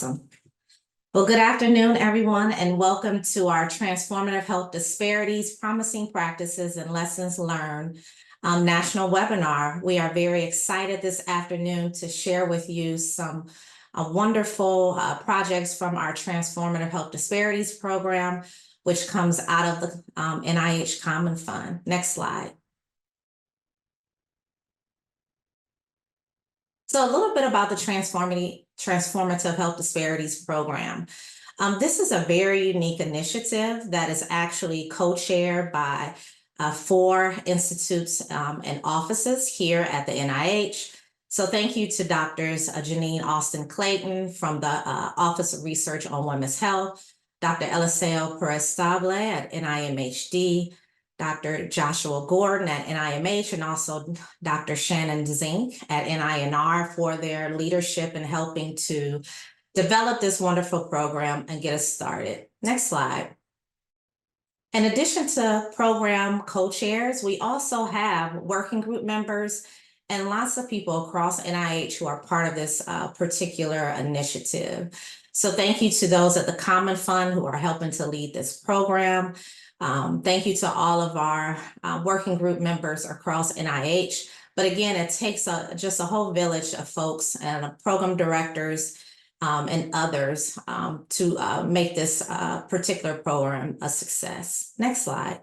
Awesome. Well, good afternoon, everyone, and welcome to our Transformative Health Disparities, Promising Practices and Lessons Learned national webinar. We are very excited this afternoon to share with you some wonderful projects from our Transformative Health Disparities program, which comes out of the NIH Common Fund. Next slide. So a little bit about the Transformative Health Disparities program. This is a very unique initiative that is actually co-chaired by 4 institutes and offices here at the NIH. So thank you to Drs. Janine Austin-Clayton from the Office of Research on Women's Health, Dr. Eliseo Perez-Stable at NIMHD, Dr. Joshua Gordon at NIMH, and also Dr. Shannon Zink at NINR for their leadership in helping to develop this wonderful program and get us started. Next slide. In addition to program co-chairs, we also have working group members and lots of people across NIH who are part of this particular initiative. So thank you to those at the Common Fund who are helping to lead this program. Thank you to all of our working group members across NIH. But again, it takes just a whole village of folks and program directors and others to make this particular program a success. Next slide.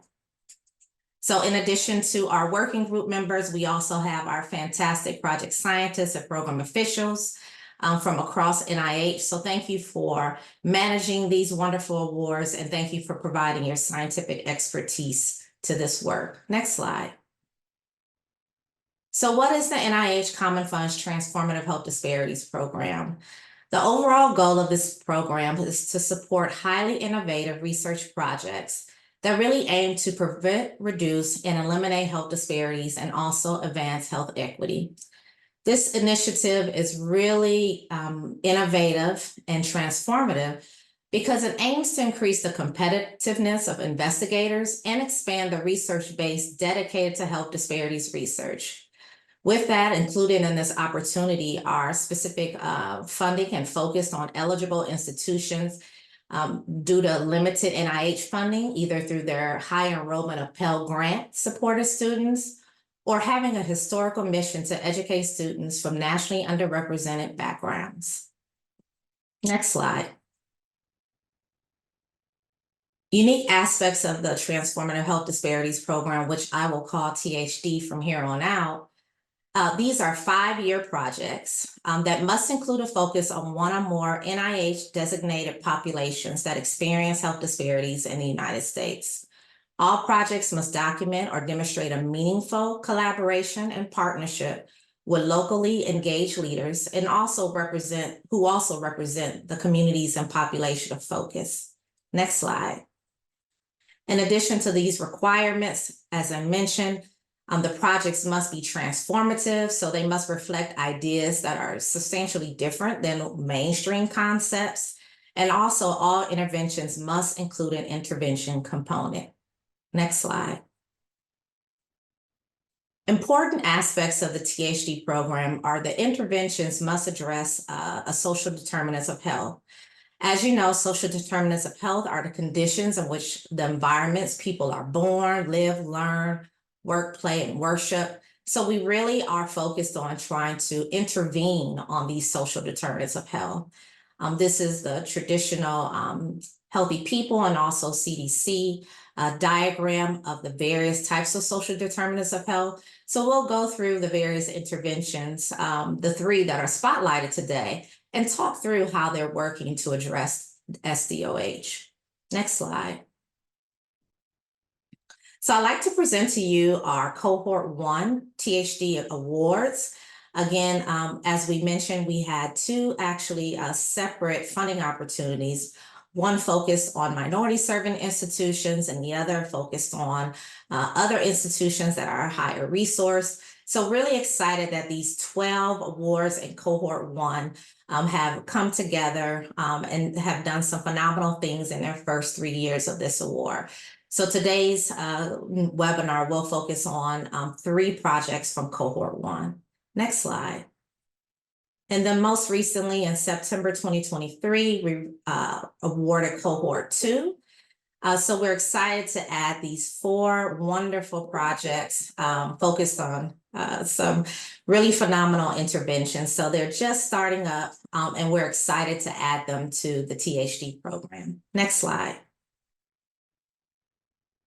So in addition to our working group members, we also have our fantastic project scientists and program officials from across NIH. So thank you for managing these wonderful awards, and thank you for providing your scientific expertise to this work. Next slide. So what is the NIH Common Fund's Transformative Health Disparities program? The overall goal of this program is to support highly innovative research projects that really aim to prevent, reduce, and eliminate health disparities and also advance health equity. This initiative is really innovative and transformative because it aims to increase the competitiveness of investigators and expand the research base dedicated to health disparities research. With that, included in this opportunity are specific funding and focused on eligible institutions due to limited NIH funding, either through their high enrollment of Pell Grant supported students, or having a historical mission to educate students from nationally underrepresented backgrounds. Next slide. Unique aspects of the Transformative Health Disparities program, which I will call THD from here on out. These are 5-year projects that must include a focus on one or more NIH designated populations that experience health disparities in the United States. All projects must document or demonstrate a meaningful collaboration and partnership with locally engaged leaders and who also represent the communities and population of focus. Next slide. In addition to these requirements, as I mentioned, the projects must be transformative, so they must reflect ideas that are substantially different than mainstream concepts. And also all interventions must include an intervention component. Next slide. Important aspects of the THD program are the interventions must address a social determinants of health. As you know, social determinants of health are the conditions in which the environments people are born, live, learn, work, play, and worship. So we really are focused on trying to intervene on these social determinants of health. This is the traditional Healthy People and also CDC diagram of the various types of social determinants of health. So we'll go through the various interventions, the 3 that are spotlighted today, and talk through how they're working to address SDOH. Next slide. So I'd like to present to you our Cohort 1 THD Awards. Again, as we mentioned, we had 2 actually separate funding opportunities. One focused on minority serving institutions and the other focused on other institutions that are higher resource. So really excited that these 12 awards in Cohort 1 have come together and have done some phenomenal things in their first 3 years of this award. So today's webinar will focus on 3 projects from Cohort 1. Next slide. And then most recently in September 2023, we awarded cohort 2. So we're excited to add these 4 wonderful projects focused on some really phenomenal interventions. So they're just starting up, and we're excited to add them to the THD program. Next slide.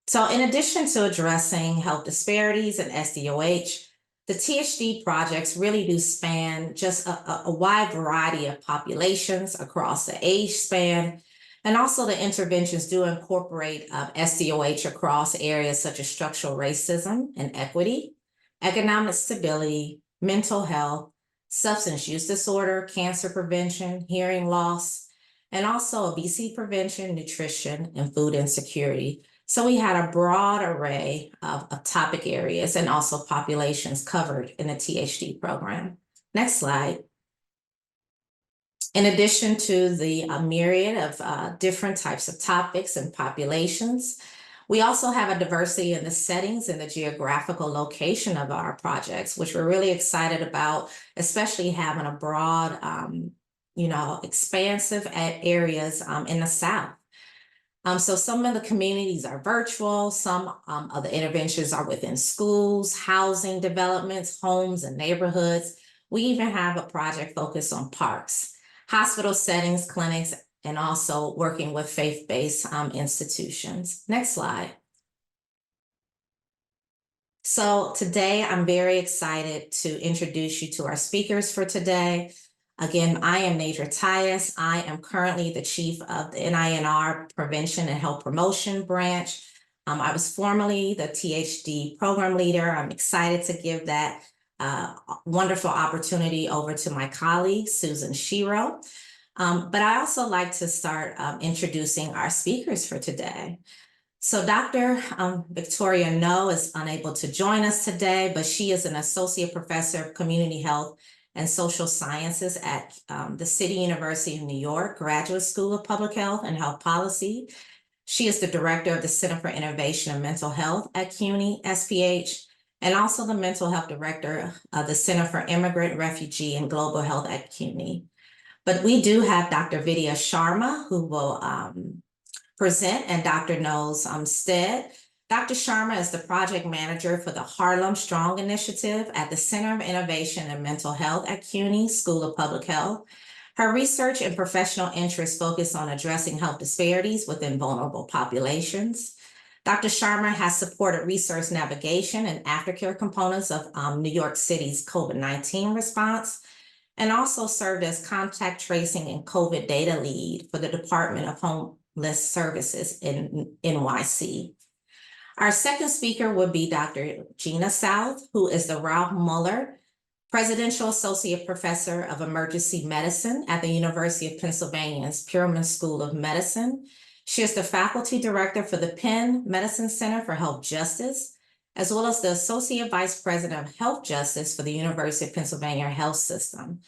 So in addition to addressing health disparities and SDOH, the THD projects really do span just a wide variety of populations across the age span. And also the interventions do incorporate SDOH across areas such as structural racism and equity, economic stability, mental health, substance use disorder, cancer prevention, hearing loss, and also obesity prevention, nutrition, and food insecurity. So we had a broad array of topic areas and also populations covered in the THD program. Next slide. In addition to the myriad of different types of topics and populations, we also have a diversity in the settings and the geographical location of our projects, which we're really excited about, especially having a broad, expansive areas in the South. So some of the communities are virtual, some of the interventions are within schools, housing developments, homes, and neighborhoods. We even have a project focused on parks, hospital settings, clinics, and also working with faith-based institutions. Next slide. So today, I'm very excited to introduce you to our speakers for today. Again, I am Nadra Tyus. I am currently the chief of the NINR Prevention and Health Promotion branch. I was formerly the THD program leader. I'm excited to give that wonderful opportunity over to my colleague, Susan Shiro. But I also like to start introducing our speakers for today. So Dr. Victoria No is unable to join us today, but she is an associate professor of community health and social sciences at the City University of New York Graduate School of Public Health and Health Policy. She is the director of the Center for Innovation and Mental Health at CUNY SPH, and also the mental health director of the Center for Immigrant, Refugee, and Global Health at CUNY. But we do have Dr. Vidya Sharma, who will present in Dr. No's stead. Dr. Sharma is the project manager for the Harlem Strong Initiative at the Center of Innovation and Mental Health at CUNY School of Public Health. Her research and professional interests focus on addressing health disparities within vulnerable populations. Dr. Sharma has supported research navigation and aftercare components of New York City's COVID-19 response, and also served as contact tracing and COVID data lead for the Department of Homeless Services in NYC. Our second speaker would be Dr. Gina South, who is the Ralph Muller Presidential Associate Professor of Emergency Medicine at the University of Pennsylvania's Pullman School of Medicine. She is the faculty director for the Penn Medicine Center for Health Justice, as well as the Associate Vice President of Health Justice for the University of Pennsylvania Health System.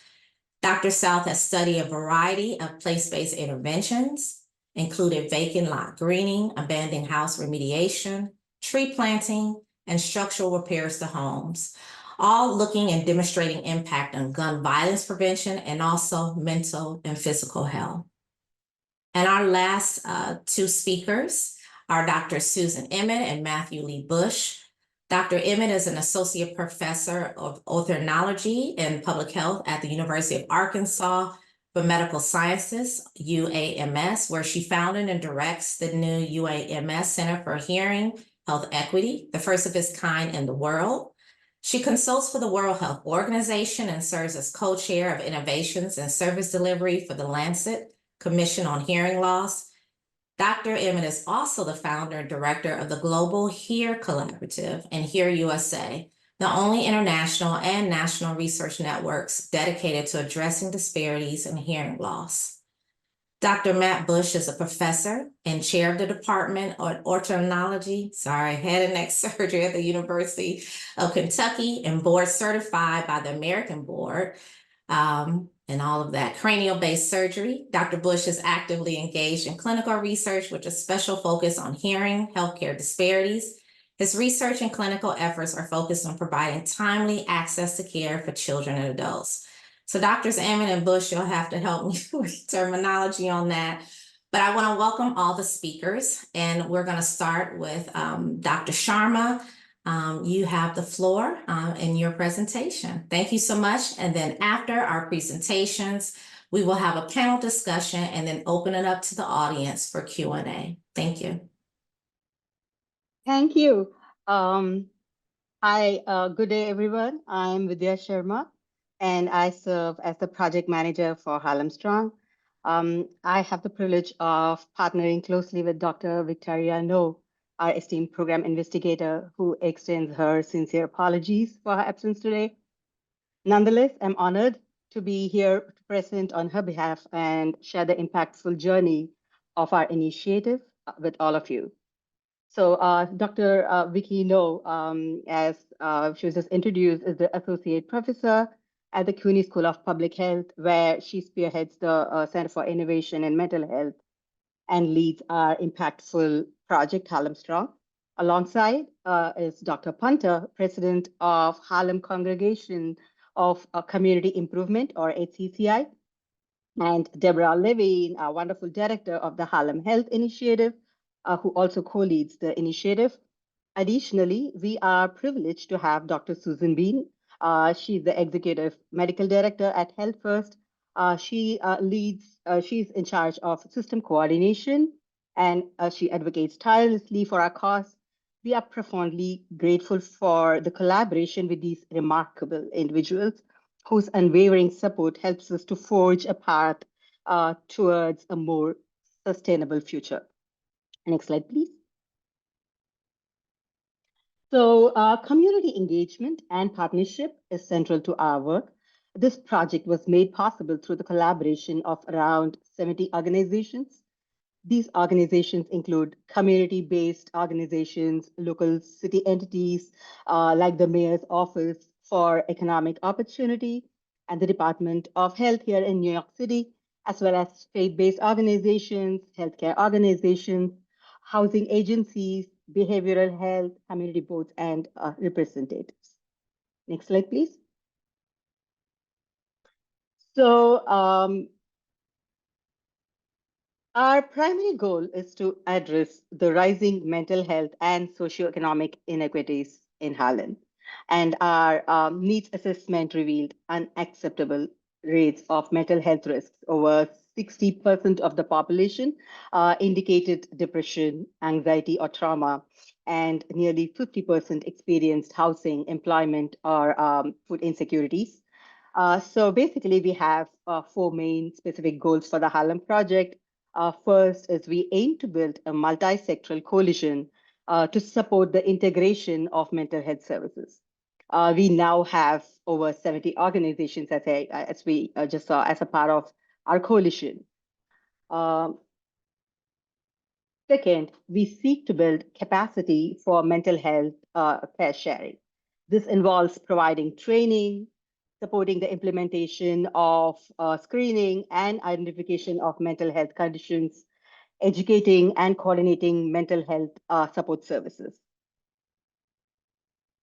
Dr. South has studied a variety of place-based interventions, including vacant lot greening, abandoned house remediation, tree planting, and structural repairs to homes, all looking and demonstrating impact on gun violence prevention and also mental and physical health. And our last 2 speakers are Dr. Susan Emmett and Matthew Lee Bush. Dr. Emmett is an associate professor of otorhinology and public health at the University of Arkansas for Medical Sciences, UAMS, where she founded and directs the new UAMS Center for Hearing Health Equity, the first of its kind in the world. She consults for the World Health Organization and serves as co-chair of innovations and service delivery for the Lancet Commission on Hearing Loss. Dr. Emmett is also the founder and director of the Global Hear Collaborative and Hear USA, the only international and national research networks dedicated to addressing disparities in hearing loss. Dr. Matt Bush is a professor and chair of the Department of Otorhinology, head and neck surgery at the University of Kentucky, and board certified by the American Board, and all of that cranial-based surgery. Dr. Bush is actively engaged in clinical research with a special focus on hearing healthcare disparities. His research and clinical efforts are focused on providing timely access to care for children and adults. So Doctors Ammon and Bush, you'll have to help me with terminology on that. But I want to welcome all the speakers, and we're going to start with Dr. Sharma. You have the floor in your presentation. Thank you so much. And then after our presentations, we will have a panel discussion and then open it up to the audience for Q&A. Thank you. Thank you. Hi, good day, everyone. I'm Vidya Sharma, and I serve as the project manager for Harlem Strong. I have the privilege of partnering closely with Dr. Victoria No, our esteemed program investigator, who extends her sincere apologies for her absence today. Nonetheless, I'm honored to be here present on her behalf and share the impactful journey of our initiative with all of you. So Dr. Vicky No, as she was just introduced, is the Associate Professor at the CUNY School of Public Health, where she spearheads the Center for Innovation in Mental Health and leads our impactful project, Harlem Strong. Alongside is Dr. Punter, President of Harlem Congregation of Community Improvement, or HCCI, and Deborah Levine, our wonderful director of the Harlem Health Initiative, who also co-leads the initiative. Additionally, we are privileged to have Dr. Susan Bean. She's the executive medical director at Health First. She's in charge of system coordination, and she advocates tirelessly for our cause. We are profoundly grateful for the collaboration with these remarkable individuals whose unwavering support helps us to forge a path towards a more sustainable future. Next slide, please. So community engagement and partnership is central to our work. This project was made possible through the collaboration of around 70 organizations. These organizations include community-based organizations, local city entities like the Mayor's Office for Economic Opportunity and the Department of Health here in New York City, as well as faith-based organizations, healthcare organizations, housing agencies, behavioral health, community boards, and representatives. Next slide, please. So our primary goal is to address the rising mental health and socioeconomic inequities in Harlem. And our needs assessment revealed unacceptable rates of mental health risks. Over 60% of the population indicated depression, anxiety, or trauma, and nearly 50% experienced housing, employment, or food insecurities. So basically, we have four main specific goals for the Harlem Project. First is we aim to build a multi-sectoral coalition to support the integration of mental health services. We now have over 70 organizations, as we just saw, as a part of our coalition. Second, we seek to build capacity for mental health care sharing. This involves providing training, supporting the implementation of screening and identification of mental health conditions, educating and coordinating mental health support services.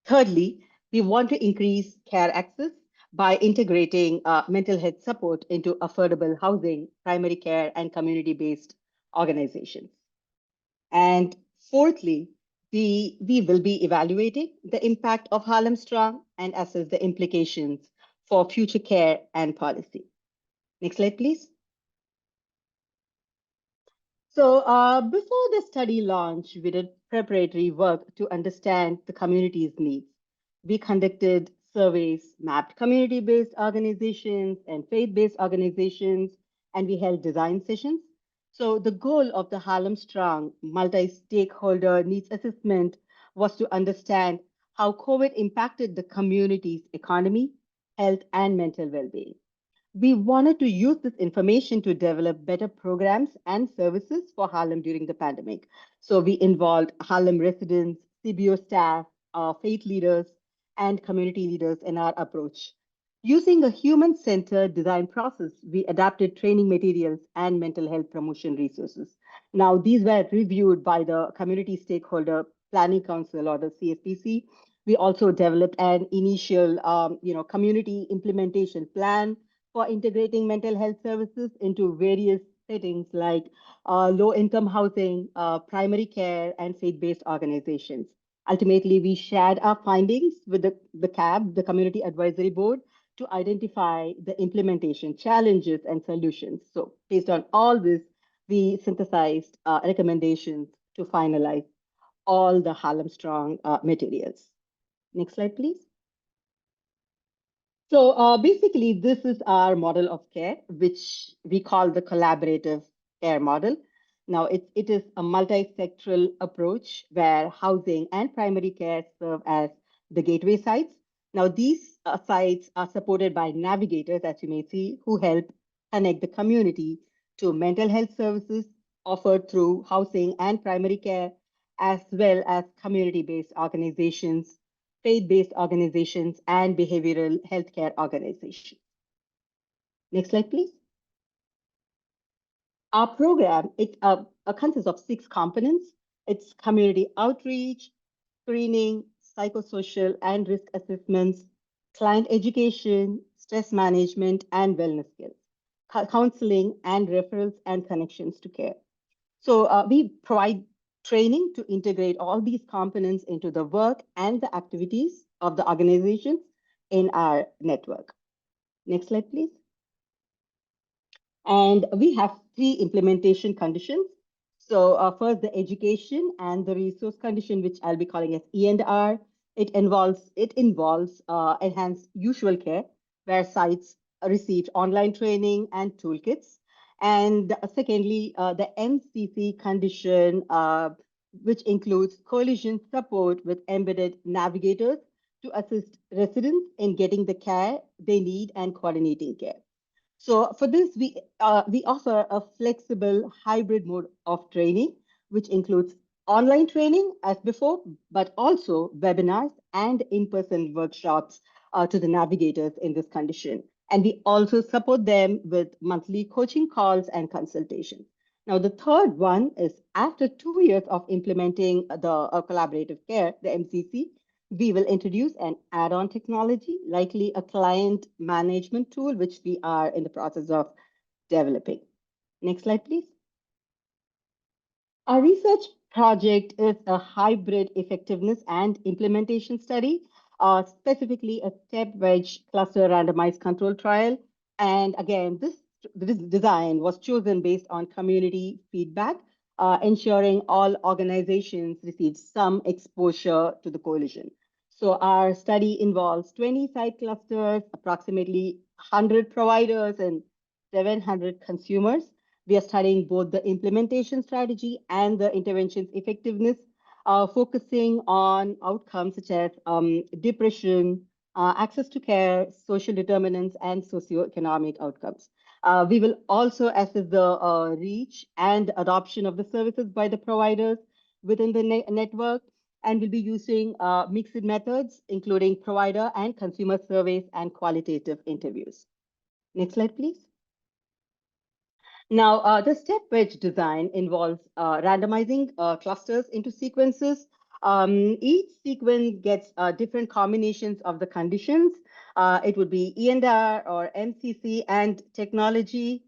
Thirdly, we want to increase care access by integrating mental health support into affordable housing, primary care, and community-based organizations. And fourthly, we will be evaluating the impact of Harlem Strong and assess the implications for future care and policy. Next slide, please. So before the study launch, we did preparatory work to understand the community's needs. We conducted surveys, mapped community-based organizations and faith-based organizations, and we held design sessions. So the goal of the Harlem Strong multi-stakeholder needs assessment was to understand how COVID impacted the community's economy, health, and mental well-being. We wanted to use this information to develop better programs and services for Harlem during the pandemic. So we involved Harlem residents, CBO staff, faith leaders, and community leaders in our approach. Using a human-centered design process, we adapted training materials and mental health promotion resources. Now, these were reviewed by the Community Stakeholder Planning Council, or the CSPC. We also developed an initial community implementation plan for integrating mental health services into various settings like low-income housing, primary care, and faith-based organizations. Ultimately, we shared our findings with the CAB, the Community Advisory Board, to identify the implementation challenges and solutions. So based on all this, we synthesized recommendations to finalize all the Harlem Strong materials. Next slide, please. So basically, this is our model of care, which we call the collaborative care model. Now, it is a multi-sectoral approach where housing and primary care serve as the gateway sites. Now, these sites are supported by navigators, as you may see, who help connect the community to mental health services offered through housing and primary care, as well as community-based organizations, faith-based organizations, and behavioral healthcare organizations. Next slide, please. Our program, it consists of 6 components. It's community outreach, screening, psychosocial and risk assessments, client education, stress management, and wellness skills, counseling, and referrals and connections to care. So we provide training to integrate all these components into the work and the activities of the organizations in our network. Next slide, please. And we have 3 implementation conditions. So first, the education and the resource condition, which I'll be calling as E&R. It involves enhanced usual care, where sites received online training and toolkits. And secondly, the MCC condition, which includes coalition support with embedded navigators to assist residents in getting the care they need and coordinating care. So for this, we offer a flexible hybrid mode of training, which includes online training as before, but also webinars and in-person workshops to the navigators in this condition. And we also support them with monthly coaching calls and consultations. Now, the third one is after 2 years of implementing the collaborative care, the MCC, we will introduce an add-on technology, likely a client management tool, which we are in the process of developing. Next slide, please. Our research project is a hybrid effectiveness and implementation study, specifically a step-wedge cluster randomized control trial. And again, this design was chosen based on community feedback, ensuring all organizations received some exposure to the coalition. So our study involves 20 site clusters, approximately 100 providers and 700 consumers. We are studying both the implementation strategy and the intervention's effectiveness, focusing on outcomes such as depression, access to care, social determinants, and socioeconomic outcomes. We will also assess the reach and adoption of the services by the providers within the network, and we'll be using mixed methods, including provider and consumer surveys and qualitative interviews. Next slide, please. Now, the step wedge design involves randomizing clusters into sequences. Each sequence gets different combinations of the conditions. It would be E&R or MCC and technology.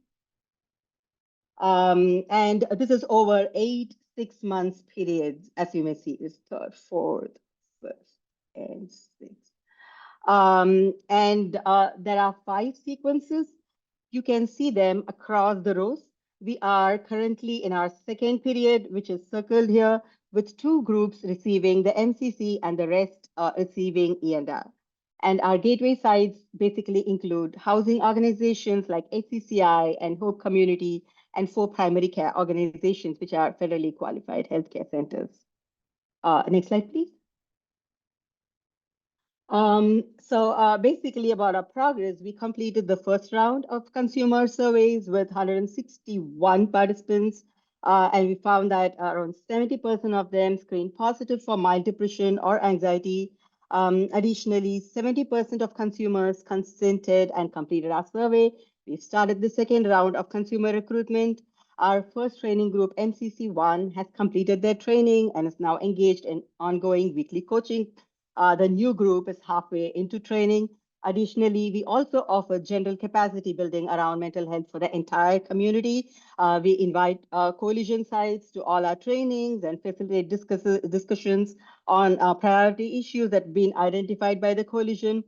And this is over 8 6-month periods, as you may see, is third, fourth, fifth, and sixth. And there are 5 sequences. You can see them across the rows. We are currently in our second period, which is circled here, with 2 groups receiving the MCC and the rest receiving E&R. And our gateway sites basically include housing organizations like HCCI and Hope Community, and 4 primary care organizations, which are federally qualified healthcare centers. Next slide, please. So basically about our progress, we completed the first round of consumer surveys with 161 participants, and we found that around 70% of them screened positive for mild depression or anxiety. Additionally, 70% of consumers consented and completed our survey. We started the second round of consumer recruitment. Our first training group, MCC1, has completed their training and is now engaged in ongoing weekly coaching. The new group is halfway into training. Additionally, we also offer general capacity building around mental health for the entire community. We invite coalition sites to all our trainings and facilitate discussions on priority issues that have been identified by the coalition.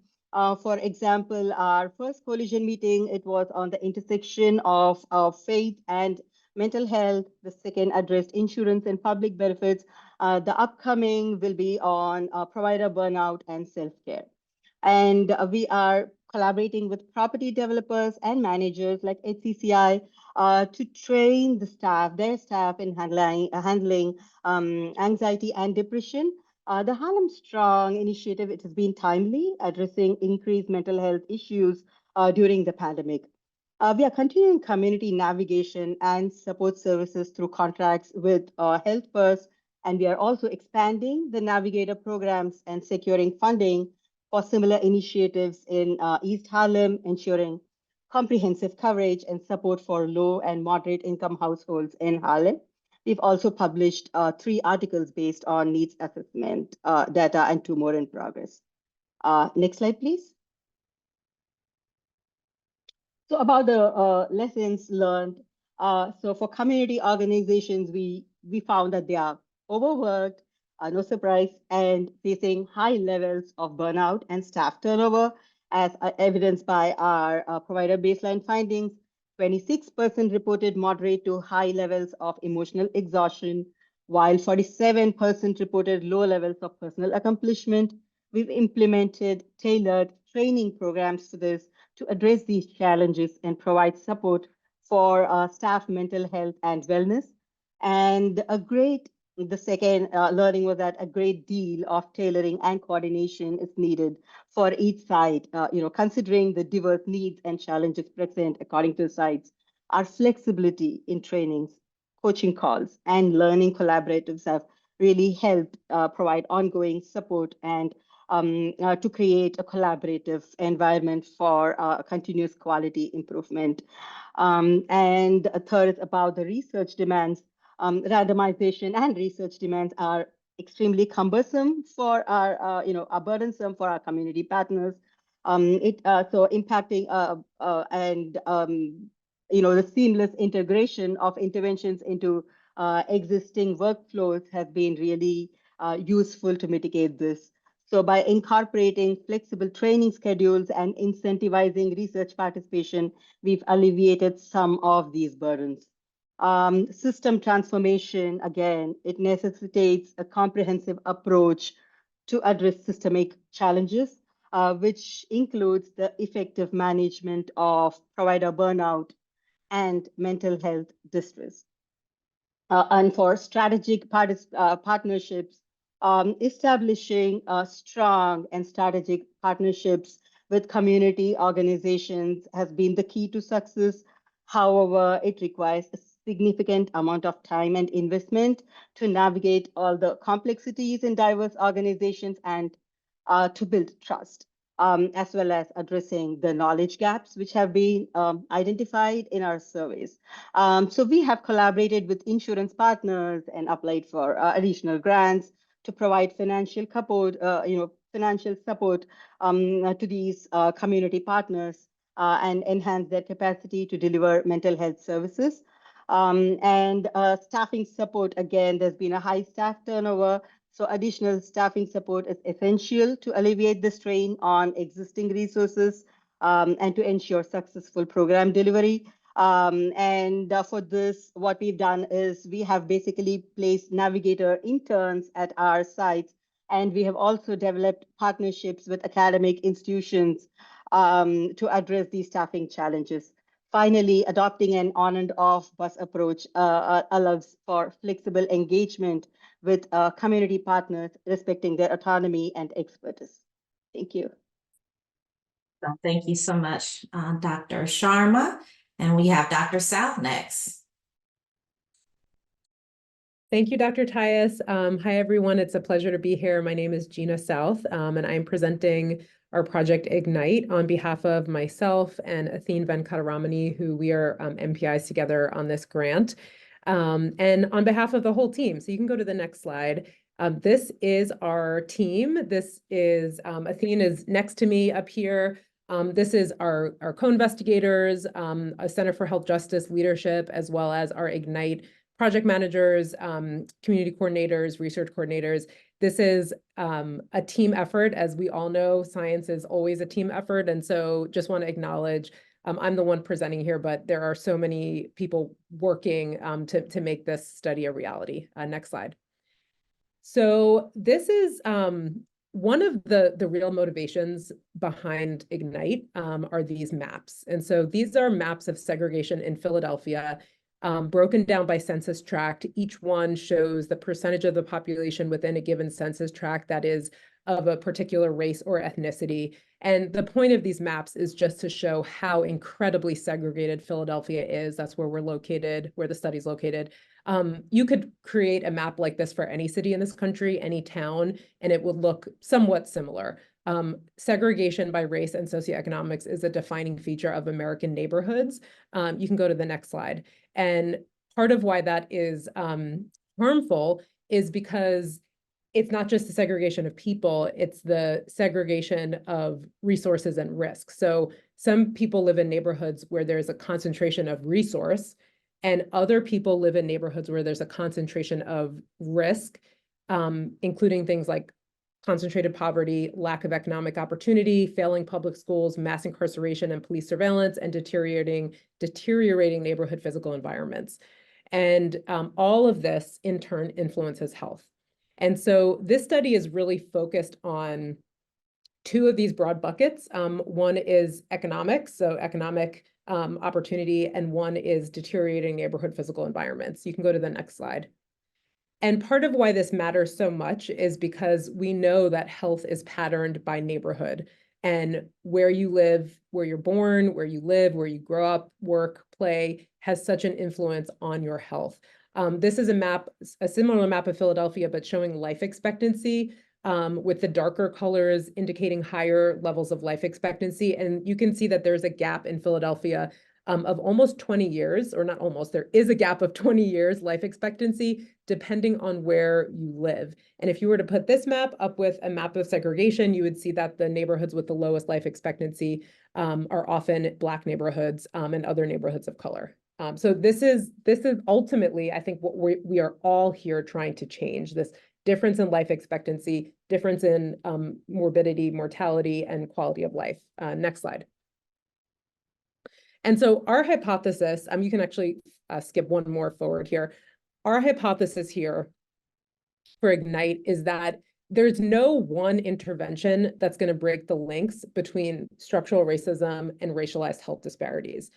For example, our first coalition meeting, it was on the intersection of faith and mental health. The second addressed insurance and public benefits. The upcoming will be on provider burnout and self-care. And we are collaborating with property developers and managers like HCCI to train their staff in handling anxiety and depression. The Harlem Strong initiative, it has been timely, addressing increased mental health issues during the pandemic. We are continuing community navigation and support services through contracts with Health First, and we are also expanding the Navigator programs and securing funding for similar initiatives in East Harlem, ensuring comprehensive coverage and support for low and moderate income households in Harlem. We've also published 3 articles based on needs assessment data and 2 more in progress. Next slide, please. So about the lessons learned. So for community organizations, we found that they are overworked, no surprise, and facing high levels of burnout and staff turnover, as evidenced by our provider baseline findings. 26% reported moderate to high levels of emotional exhaustion, while 47% reported low levels of personal accomplishment. We've implemented tailored training programs for this to address these challenges and provide support for staff mental health and wellness. And the second learning was that a great deal of tailoring and coordination is needed for each site, considering the diverse needs and challenges present according to the sites. Our flexibility in trainings, coaching calls, and learning collaboratives have really helped provide ongoing support and to create a collaborative environment for continuous quality improvement. And a third is about the research demands. Randomization and research demands are extremely cumbersome for are burdensome for our community partners. So impacting the seamless integration of interventions into existing workflows has been really useful to mitigate this. So by incorporating flexible training schedules and incentivizing research participation, we've alleviated some of these burdens. System transformation, again, it necessitates a comprehensive approach to address systemic challenges, which includes the effective management of provider burnout and mental health distress. And for strategic partnerships, establishing strong and strategic partnerships with community organizations has been the key to success. However, it requires a significant amount of time and investment to navigate all the complexities in diverse organizations and to build trust, as well as addressing the knowledge gaps which have been identified in our surveys. So we have collaborated with insurance partners and applied for additional grants to provide financial support, to these community partners and enhance their capacity to deliver mental health services. And staffing support, again, there's been a high staff turnover. So additional staffing support is essential to alleviate the strain on existing resources and to ensure successful program delivery. And for this, what we've done is we have basically placed navigator interns at our sites, and we have also developed partnerships with academic institutions to address these staffing challenges. Finally, adopting an on and off bus approach allows for flexible engagement with community partners, respecting their autonomy and expertise. Thank you. Thank you so much, Dr. Sharma. And we have Dr. South next. Thank you, Dr. Tyus. Hi, everyone. It's a pleasure to be here. My name is Gina South, and I'm presenting our project Ignite on behalf of myself and Athene Venkataramani, who we are MPIs together on this grant, and on behalf of the whole team. So you can go to the next slide. This is our team. This is Athene is next to me up here. This is our co-investigators, a Center for Health Justice Leadership, as well as our Ignite project managers, community coordinators, research coordinators. This is a team effort. As we all know, science is always a team effort. And so just want to acknowledge, I'm the one presenting here, but there are so many people working to make this study a reality. Next slide. So this is one of the real motivations behind Ignite are these maps. And so these are maps of segregation in Philadelphia, broken down by census tract. Each one shows the percentage of the population within a given census tract that is of a particular race or ethnicity. And the point of these maps is just to show how incredibly segregated Philadelphia is. That's where we're located, where the study's located. You could create a map like this for any city in this country, any town, and it would look somewhat similar. Segregation by race and socioeconomics is a defining feature of American neighborhoods. You can go to the next slide. And part of why that is harmful is because it's not just the segregation of people, it's the segregation of resources and risks. So some people live in neighborhoods where there's a concentration of resource, and other people live in neighborhoods where there's a concentration of risk, including things like concentrated poverty, lack of economic opportunity, failing public schools, mass incarceration and police surveillance, and deteriorating neighborhood physical environments. And all of this in turn influences health. And so this study is really focused on two of these broad buckets. One is economics, so economic opportunity, and one is deteriorating neighborhood physical environments. You can go to the next slide. And part of why this matters so much is because we know that health is patterned by neighborhood, and where you live, where you're born, where you live, where you grow up, work, play, has such an influence on your health. This is a map, a similar map of Philadelphia, but showing life expectancy, with the darker colors indicating higher levels of life expectancy. And you can see that there's a gap in Philadelphia of almost 20 years, or not almost, there is a gap of 20 years life expectancy, depending on where you live. And if you were to put this map up with a map of segregation, you would see that the neighborhoods with the lowest life expectancy are often Black neighborhoods and other neighborhoods of color. So this is ultimately, I think, what we are all here trying to change, this difference in life expectancy, difference in morbidity, mortality, and quality of life. Next slide. And so our hypothesis, you can actually skip one more forward here. Our hypothesis here for Ignite is that there's no one intervention that's going to break the links between structural racism and racialized health disparities.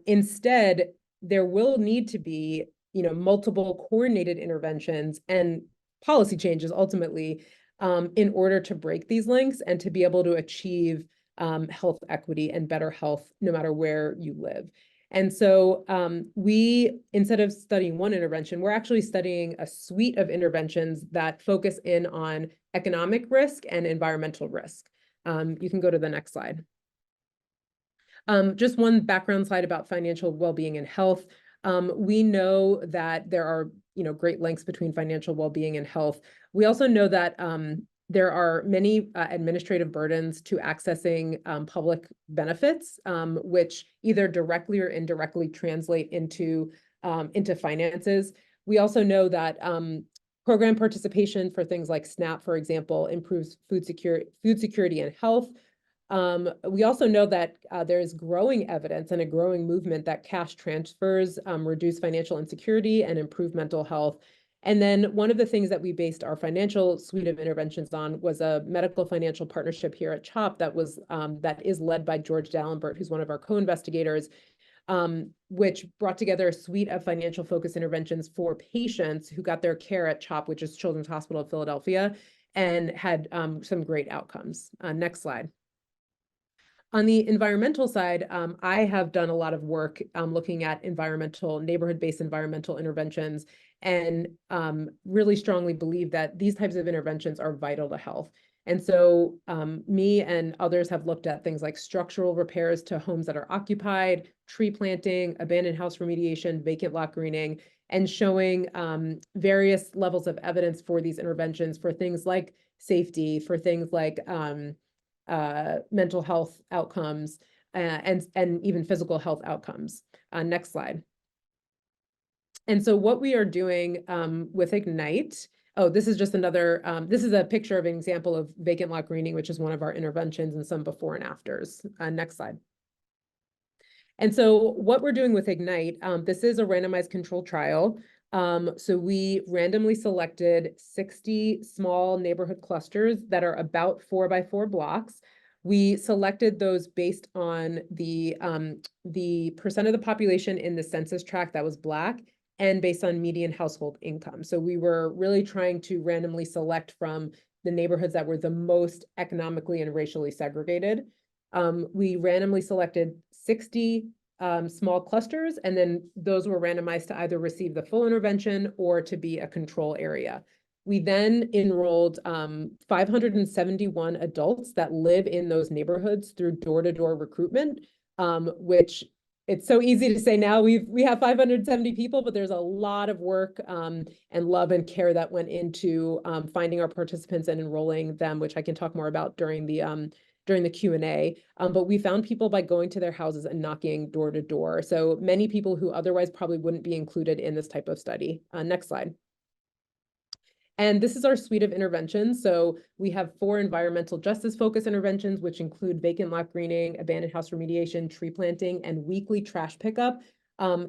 Instead, there will need to be, multiple coordinated interventions and policy changes ultimately in order to break these links and to be able to achieve health equity and better health no matter where you live. And so we, instead of studying one intervention, we're actually studying a suite of interventions that focus in on economic risk and environmental risk. You can go to the next slide. Just one background slide about financial well-being and health. We know that there are, great links between financial well-being and health. We also know that there are many administrative burdens to accessing public benefits, which either directly or indirectly translate into finances. We also know that program participation for things like SNAP, for example, improves food security and health. We also know that there is growing evidence and a growing movement that cash transfers reduce financial insecurity and improve mental health. And then one of the things that we based our financial suite of interventions on was a medical financial partnership here at CHOP that is led by George Dallenbert, who's one of our co-investigators, which brought together a suite of financial focus interventions for patients who got their care at CHOP, which is Children's Hospital of Philadelphia, and had some great outcomes. Next slide. On the environmental side, I have done a lot of work looking at neighborhood-based environmental interventions, and really strongly believe that these types of interventions are vital to health. And so me and others have looked at things like structural repairs to homes that are occupied, tree planting, abandoned house remediation, vacant lot greening, and showing various levels of evidence for these interventions for things like safety, for things like mental health outcomes, and even physical health outcomes. Next slide. And so what we are doing with Ignite, oh, this is just another, this is a picture of an example of vacant lot greening, which is one of our interventions, and some before and afters. Next slide. And so what we're doing with Ignite, this is a randomized controlled trial. So we randomly selected 60 small neighborhood clusters that are about 4x4 blocks. We selected those based on the percent of the population in the census tract that was Black, and based on median household income. So we were really trying to randomly select from the neighborhoods that were the most economically and racially segregated. We randomly selected 60 small clusters, and then those were randomized to either receive the full intervention or to be a control area. We then enrolled 571 adults that live in those neighborhoods through door-to-door recruitment, which it's so easy to say now. We have 570 people, but there's a lot of work and love and care that went into finding our participants and enrolling them, which I can talk more about during the Q&A. But we found people by going to their houses and knocking door to door. So many people who otherwise probably wouldn't be included in this type of study. Next slide. And this is our suite of interventions. So we have 4 environmental justice focused interventions, which include vacant lot greening, abandoned house remediation, tree planting, and weekly trash pickup.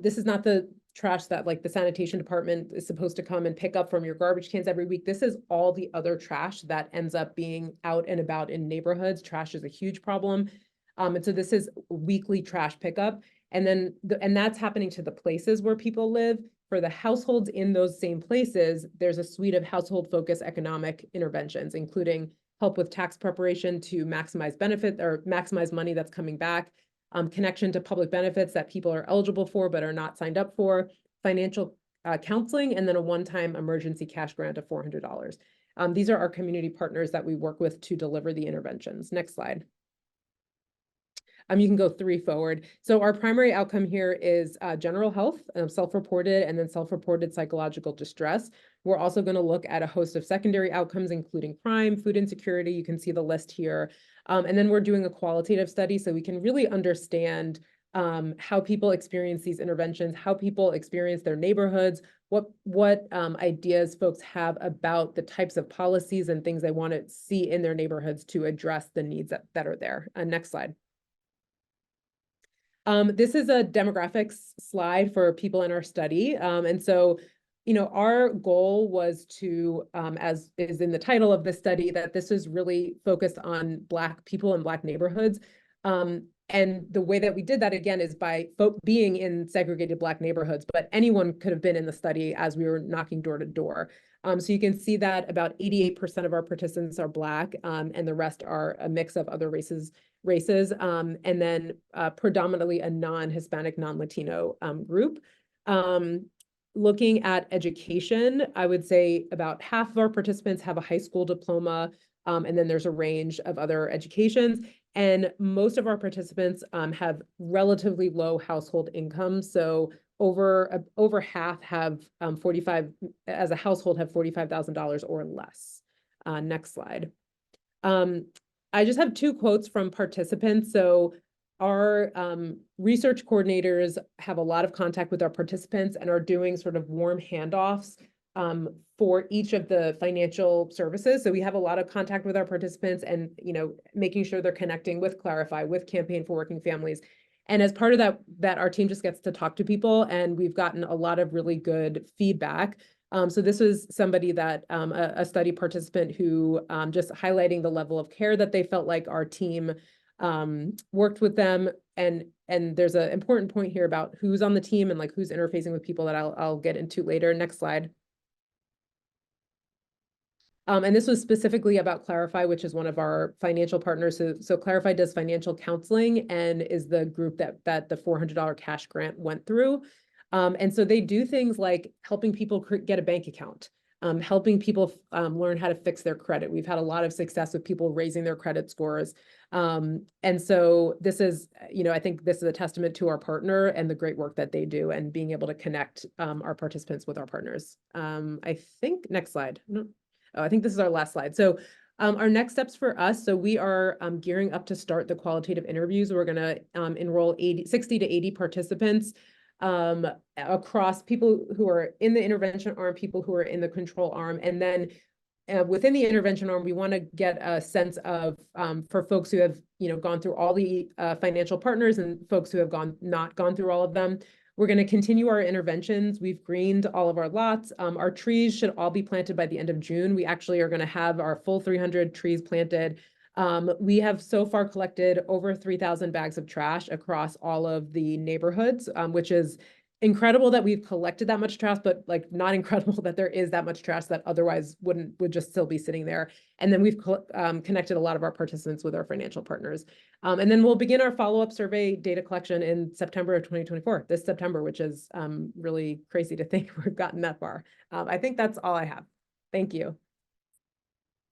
This is not the trash that like the sanitation department is supposed to come and pick up from your garbage cans every week. This is all the other trash that ends up being out and about in neighborhoods. Trash is a huge problem. And so this is weekly trash pickup. And then and that's happening to the places where people live. For the households in those same places, there's a suite of household-focused economic interventions, including help with tax preparation to maximize benefit or maximize money that's coming back, connection to public benefits that people are eligible for but are not signed up for, financial counseling, and then a one-time emergency cash grant of $400. These are our community partners that we work with to deliver the interventions. Next slide. You can go 3 forward. So our primary outcome here is general health, self-reported, and then self-reported psychological distress. We're also going to look at a host of secondary outcomes, including crime, food insecurity. You can see the list here. And then we're doing a qualitative study so we can really understand how people experience these interventions, how people experience their neighborhoods, what ideas folks have about the types of policies and things they want to see in their neighborhoods to address the needs that are there. Next slide. This is a demographics slide for people in our study. And so, you know, our goal was to, as is in the title of the study, that this is really focused on Black people in Black neighborhoods. And the way that we did that, again, is by being in segregated Black neighborhoods, but anyone could have been in the study as we were knocking door to door. So you can see that about 88% of our participants are Black, and the rest are a mix of other races, and then predominantly a non-Hispanic, non-Latino group. Looking at education, I would say about half of our participants have a high school diploma, and then there's a range of other educations. And most of our participants have relatively low household income. So over half have 45, as a household, have $45,000 or less. Next slide. I just have 2 quotes from participants. So our research coordinators have a lot of contact with our participants and are doing sort of warm handoffs for each of the financial services. So we have a lot of contact with our participants and, you know, making sure they're connecting with Clarify, with Campaign for Working Families. And as part of that our team just gets to talk to people, and we've gotten a lot of really good feedback. So this was somebody that, a study participant who just highlighting the level of care that they felt like our team worked with them. And there's an important point here about who's on the team and like who's interfacing with people that I'll get into later. Next slide. And this was specifically about Clarify, which is one of our financial partners. So Clarify does financial counseling and is the group that the $400 cash grant went through. And so they do things like helping people get a bank account, helping people learn how to fix their credit. We've had a lot of success with people raising their credit scores. And so this is, I think this is a testament to our partner and the great work that they do and being able to connect our participants with our partners. I think next slide. No. Oh, I think this is our last slide. So our next steps for us, so we are gearing up to start the qualitative interviews. We're going to enroll 60 to 80 participants across people who are in the intervention arm, people who are in the control arm, and then within the intervention arm, we want to get a sense of for folks who have gone through all the financial partners and folks who have not gone through all of them. We're going to continue our interventions. We've greened all of our lots. Our trees should all be planted by the end of June. We actually are going to have our full 300 trees planted. We have so far collected over 3,000 bags of trash across all of the neighborhoods, which is incredible that we've collected that much trash, but like not incredible that there is that much trash that otherwise would just still be sitting there. And then we've connected a lot of our participants with our financial partners. And then we'll begin our follow-up survey data collection in September of 2024, this September, which is really crazy to think we've gotten that far. I think that's all I have. Thank you.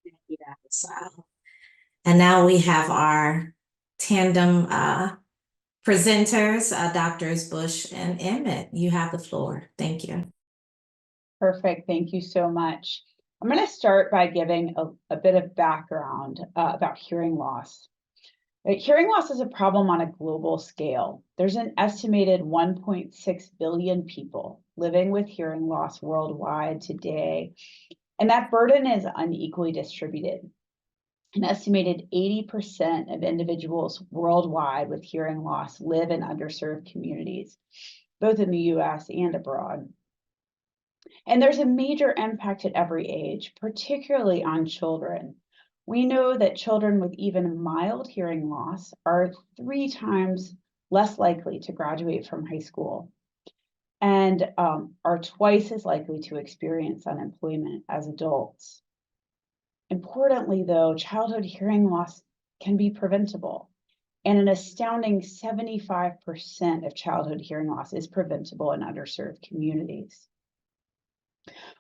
Thank you, Dr. Sal. And now we have our tandem presenters, Doctors Bush and Emmett. You have the floor. Thank you. Perfect. Thank you so much. I'm going to start by giving a bit of background about hearing loss. Hearing loss is a problem on a global scale. There's an estimated 1.6 billion people living with hearing loss worldwide today, and that burden is unequally distributed. An estimated 80% of individuals worldwide with hearing loss live in underserved communities, both in the US and abroad. And there's a major impact at every age, particularly on children. We know that children with even mild hearing loss are 3 times less likely to graduate from high school and are twice as likely to experience unemployment as adults. Importantly, though, childhood hearing loss can be preventable, and an astounding 75% of childhood hearing loss is preventable in underserved communities.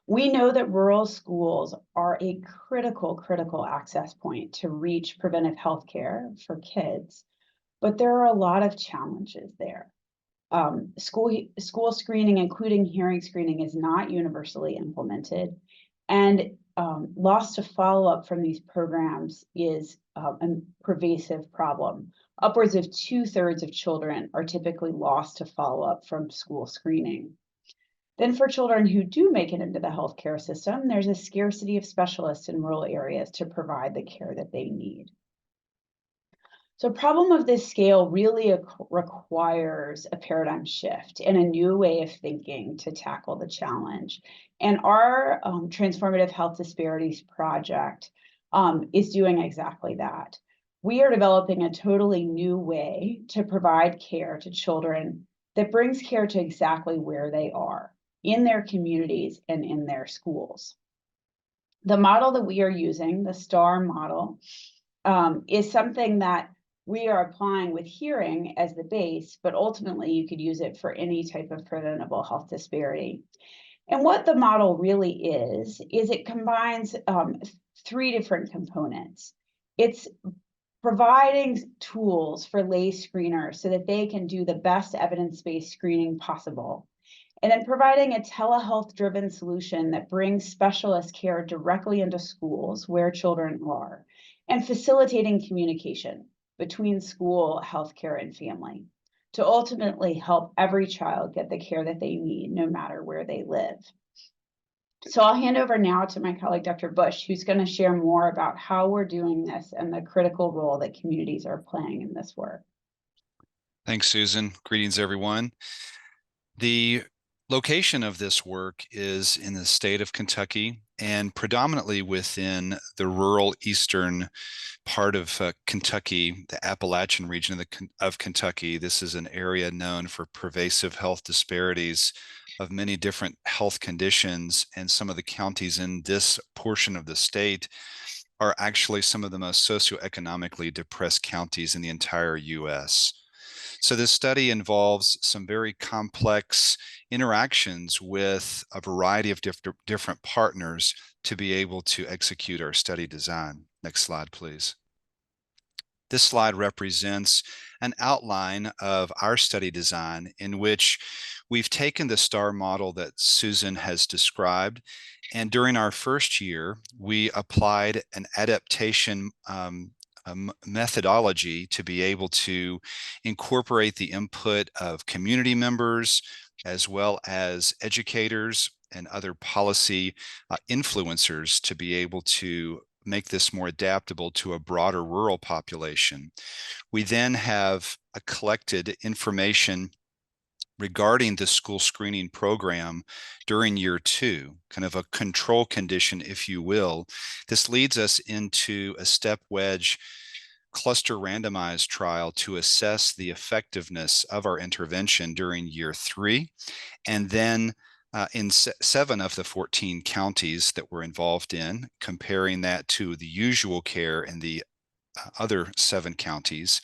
We know that rural schools are a critical access point to reach preventive health care for kids, but there are a lot of challenges there. School screening, including hearing screening, is not universally implemented, and loss to follow-up from these programs is a pervasive problem. Upwards of 2/3 of children are typically lost to follow-up from school screening. Then for children who do make it into the healthcare system, there's a scarcity of specialists in rural areas to provide the care that they need. So a problem of this scale really requires a paradigm shift and a new way of thinking to tackle the challenge. And our Transformative Health Disparities project is doing exactly that. We are developing a totally new way to provide care to children that brings care to exactly where they are, in their communities and in their schools. The model that we are using, the STAR model, is something that we are applying with hearing as the base, but ultimately you could use it for any type of preventable health disparity. And what the model really is it combines 3 different components. It's providing tools for lay screeners so that they can do the best evidence-based screening possible. And then providing a telehealth-driven solution that brings specialist care directly into schools where children are, and facilitating communication between school, healthcare, and family to ultimately help every child get the care that they need, no matter where they live. So I'll hand over now to my colleague, Dr. Bush, who's going to share more about how we're doing this and the critical role that communities are playing in this work. Thanks, Susan. Greetings, everyone. The location of this work is in the state of Kentucky and predominantly within the rural eastern part of Kentucky, the Appalachian region of Kentucky. This is an area known for pervasive health disparities of many different health conditions, and some of the counties in this portion of the state are actually some of the most socioeconomically depressed counties in the entire U.S. So this study involves some very complex interactions with a variety of different partners to be able to execute our study design. Next slide, please. This slide represents an outline of our study design in which we've taken the STAR model that Susan has described, and during our first year, we applied an adaptation methodology to be able to incorporate the input of community members as well as educators and other policy influencers to be able to make this more adaptable to a broader rural population. We then have collected information regarding the school screening program during year 2, kind of a control condition, if you will. This leads us into a step wedge cluster randomized trial to assess the effectiveness of our intervention during year 3. And then in 7 of the 14 counties that we're involved in, comparing that to the usual care in the other 7 counties.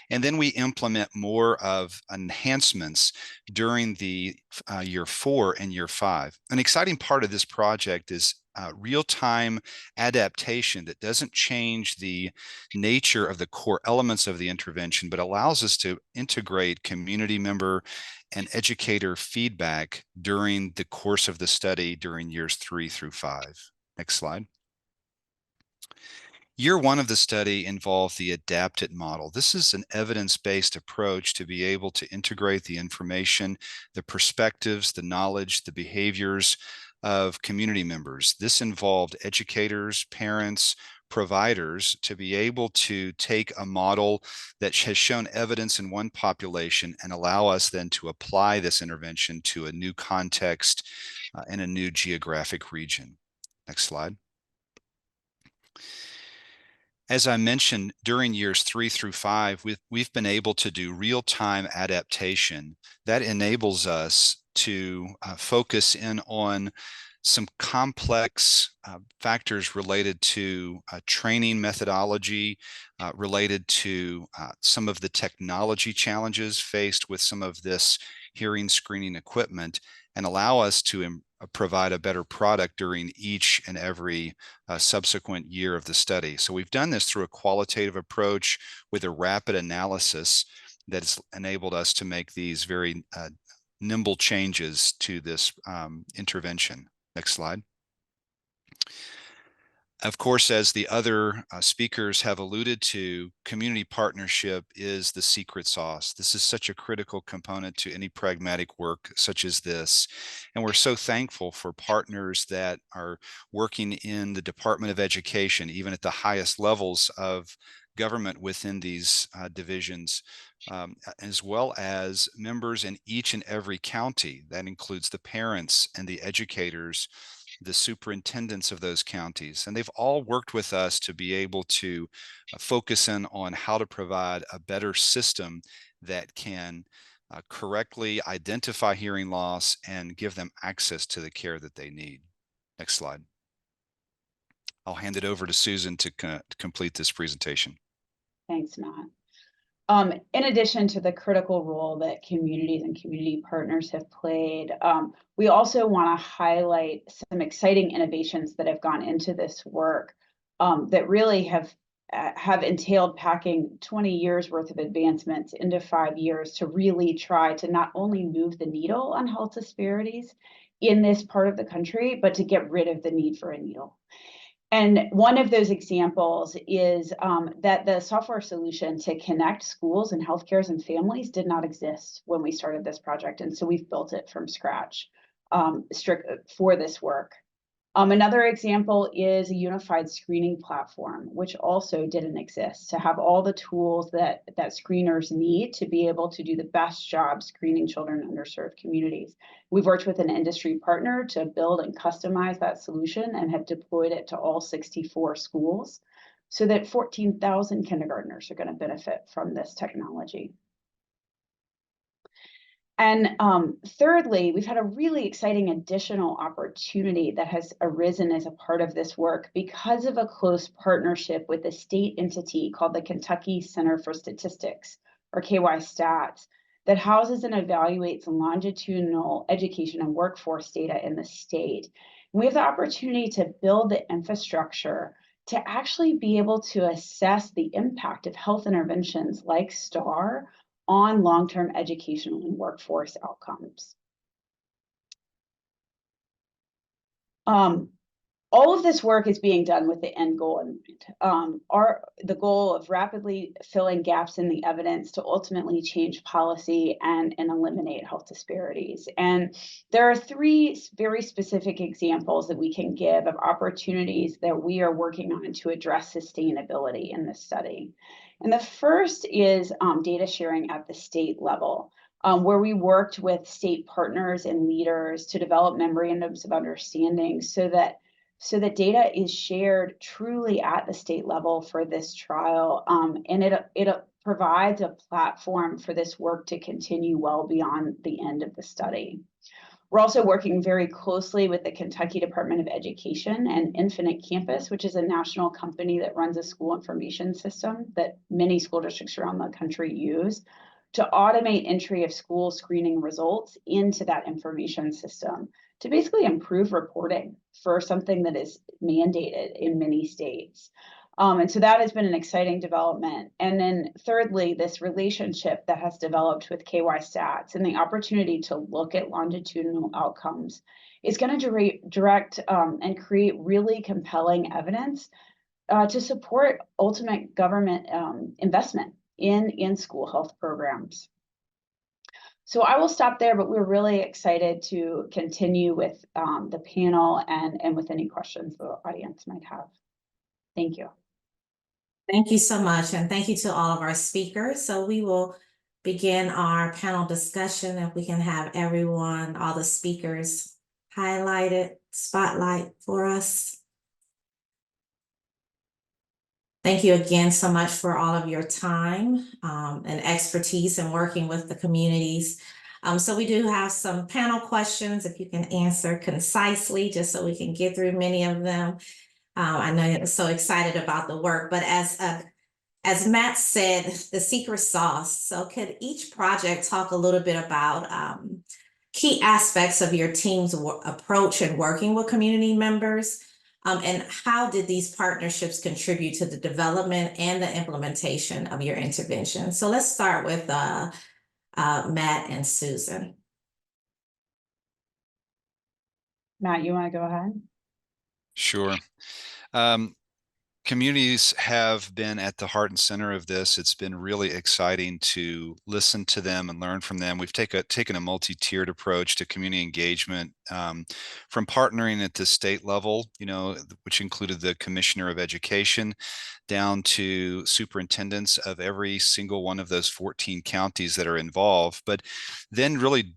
And then we implement more of enhancements during the year 4 and year 5. An exciting part of this project is real-time adaptation that doesn't change the nature of the core elements of the intervention, but allows us to integrate community member and educator feedback during the course of the study during years 3 through 5. Next slide. Year 1 of the study involved the adapted model. This is an evidence-based approach to be able to integrate the information, the perspectives, the knowledge, the behaviors of community members. This involved educators, parents, providers to be able to take a model that has shown evidence in one population and allow us then to apply this intervention to a new context in a new geographic region. Next slide. As I mentioned, during years 3 through 5, we've been able to do real-time adaptation that enables us to focus in on some complex factors related to training methodology, related to some of the technology challenges faced with some of this hearing screening equipment, and allow us to provide a better product during each and every subsequent year of the study. So we've done this through a qualitative approach with a rapid analysis that has enabled us to make these very nimble changes to this intervention. Next slide. Of course, as the other speakers have alluded to, community partnership is the secret sauce. This is such a critical component to any pragmatic work such as this. And we're so thankful for partners that are working in the Department of Education, even at the highest levels of government within these divisions, as well as members in each and every county. That includes the parents and the educators, the superintendents of those counties, and they've all worked with us to be able to focus in on how to provide a better system that can correctly identify hearing loss and give them access to the care that they need. Next slide. I'll hand it over to Susan to complete this presentation. Thanks, Matt. In addition to the critical role that communities and community partners have played, we also want to highlight some exciting innovations that have gone into this work that really have entailed packing 20 years worth of advancements into 5 years to really try to not only move the needle on health disparities in this part of the country, but to get rid of the need for a needle. And one of those examples is that the software solution to connect schools and healthcare and families did not exist when we started this project. And so we've built it from scratch for this work. Another example is a unified screening platform, which also didn't exist, to have all the tools that screeners need to be able to do the best job screening children in underserved communities. We've worked with an industry partner to build and customize that solution and have deployed it to all 64 schools so that 14,000 kindergartners are going to benefit from this technology. And thirdly, we've had a really exciting additional opportunity that has arisen as a part of this work because of a close partnership with a state entity called the Kentucky Center for Statistics, or KY Stats, that houses and evaluates longitudinal education and workforce data in the state. And we have the opportunity to build the infrastructure to actually be able to assess the impact of health interventions like STAR on long-term educational and workforce outcomes. All of this work is being done with the end goal in mind. The goal of rapidly filling gaps in the evidence to ultimately change policy and eliminate health disparities. And there are three very specific examples that we can give of opportunities that we are working on to address sustainability in this study. And the first is data sharing at the state level. Where we worked with state partners and leaders to develop memorandums of understanding so that data is shared truly at the state level for this trial, and it provides a platform for this work to continue well beyond the end of the study. We're also working very closely with the Kentucky Department of Education and Infinite Campus, which is a national company that runs a school information system that many school districts around the country use, to automate entry of school screening results into that information system to basically improve reporting for something that is mandated in many states. And so that has been an exciting development. And then thirdly, this relationship that has developed with KY Stats and the opportunity to look at longitudinal outcomes is going to direct and create really compelling evidence to support ultimate government investment in school health programs. So I will stop there, but we're really excited to continue with the panel and with any questions the audience might have. Thank you. Thank you so much, and thank you to all of our speakers. So we will begin our panel discussion. If we can have everyone, all the speakers highlighted, spotlight for us. Thank you again so much for all of your time and expertise in working with the communities. So we do have some panel questions, if you can answer concisely, just so we can get through many of them. I know you're so excited about the work, but as Matt said, the secret sauce. So could each project talk a little bit about key aspects of your team's approach in working with community members? And how did these partnerships contribute to the development and the implementation of your intervention? So let's start with Matt and Susan. Matt, you want to go ahead? Sure. Communities have been at the heart and center of this. It's been really exciting to listen to them and learn from them. We've taken a multi-tiered approach to community engagement, from partnering at the state level, which included the Commissioner of Education, down to superintendents of every single one of those 14 counties that are involved, but then really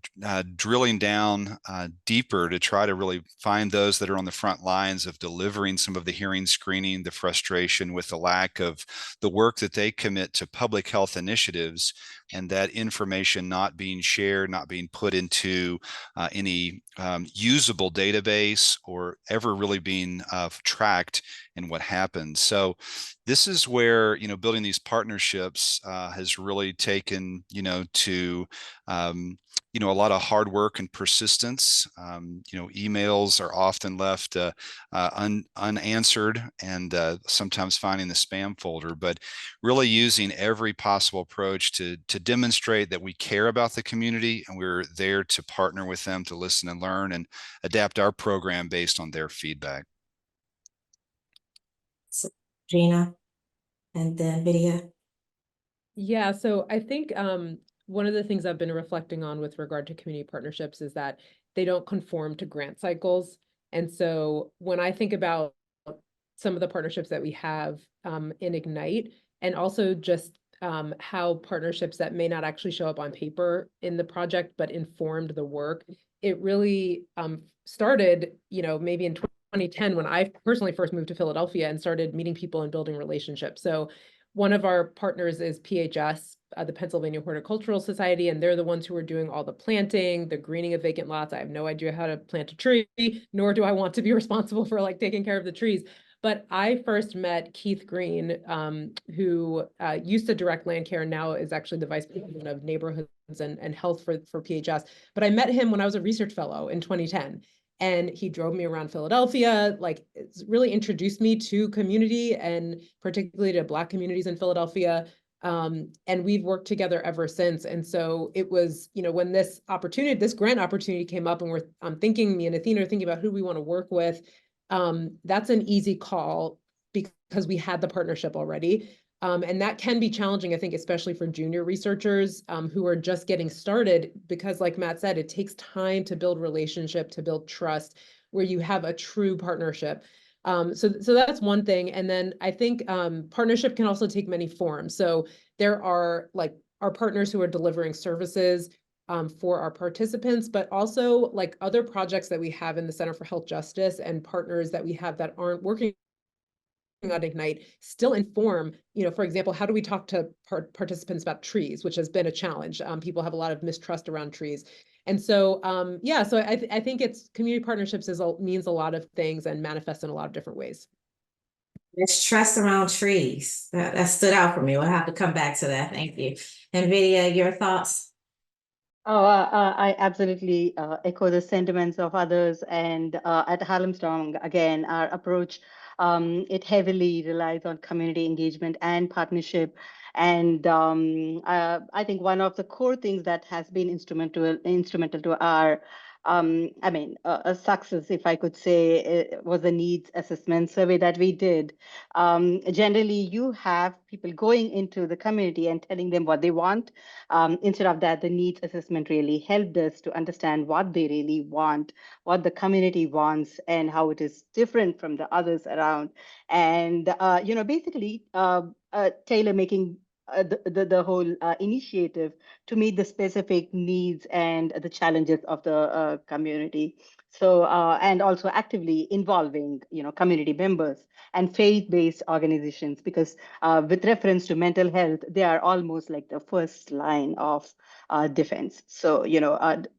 drilling down deeper to try to really find those that are on the front lines of delivering some of the hearing screening, the frustration with the lack of the work that they commit to public health initiatives, and that information not being shared, not being put into any usable database or ever really being tracked in what happens. So this is where, building these partnerships has really taken, to, a lot of hard work and persistence. Emails are often left unanswered and sometimes finding the spam folder, but really using every possible approach to demonstrate that we care about the community and we're there to partner with them to listen and learn and adapt our program based on their feedback. So, Gina, and then Vidya. Yeah, so I think one of the things I've been reflecting on with regard to community partnerships is that they don't conform to grant cycles. And so when I think about some of the partnerships that we have in Ignite, and also just how partnerships that may not actually show up on paper in the project, but informed the work, it really started, maybe in 2010 when I personally first moved to Philadelphia and started meeting people and building relationships. So one of our partners is PHS, the Pennsylvania Horticultural Society, and they're the ones who are doing all the planting, the greening of vacant lots. I have no idea how to plant a tree, nor do I want to be responsible for taking care of the trees. But I first met Keith Green, who used to direct land care and now is actually the vice president of neighborhoods and health for PHS. But I met him when I was a research fellow in 2010. And he drove me around Philadelphia, like it's really introduced me to community and particularly to Black communities in Philadelphia. And we've worked together ever since. And so it was, when this grant opportunity came up and me and Athena are thinking about who we want to work with, that's an easy call because we had the partnership already. And that can be challenging, I think, especially for junior researchers who are just getting started, because like Matt said, it takes time to build relationship, to build trust, where you have a true partnership. So that's one thing. And then I think partnership can also take many forms. So there are like our partners who are delivering services for our participants, but also like other projects that we have in the Center for Health Justice and partners that we have that aren't working on Ignite still inform, for example, how do we talk to participants about trees, which has been a challenge. People have a lot of mistrust around trees. And so, so I think community partnerships means a lot of things and manifests in a lot of different ways. There's trust around trees. That stood out for me. We'll have to come back to that. Thank you. And Vidya, your thoughts? I absolutely echo the sentiments of others. And at Harlem-Strong, again, our approach, it heavily relies on community engagement and partnership. And I think one of the core things that has been instrumental to our a success, if I could say, was the needs assessment survey that we did. Generally, you have people going into the community and telling them what they want. Instead of that, the needs assessment really helped us to understand what they really want, what the community wants, and how it is different from the others around. And, basically tailor making the whole initiative to meet the specific needs and the challenges of the community. So, and also actively involving, community members and faith-based organizations, because with reference to mental health, they are almost like the first line of defense. So,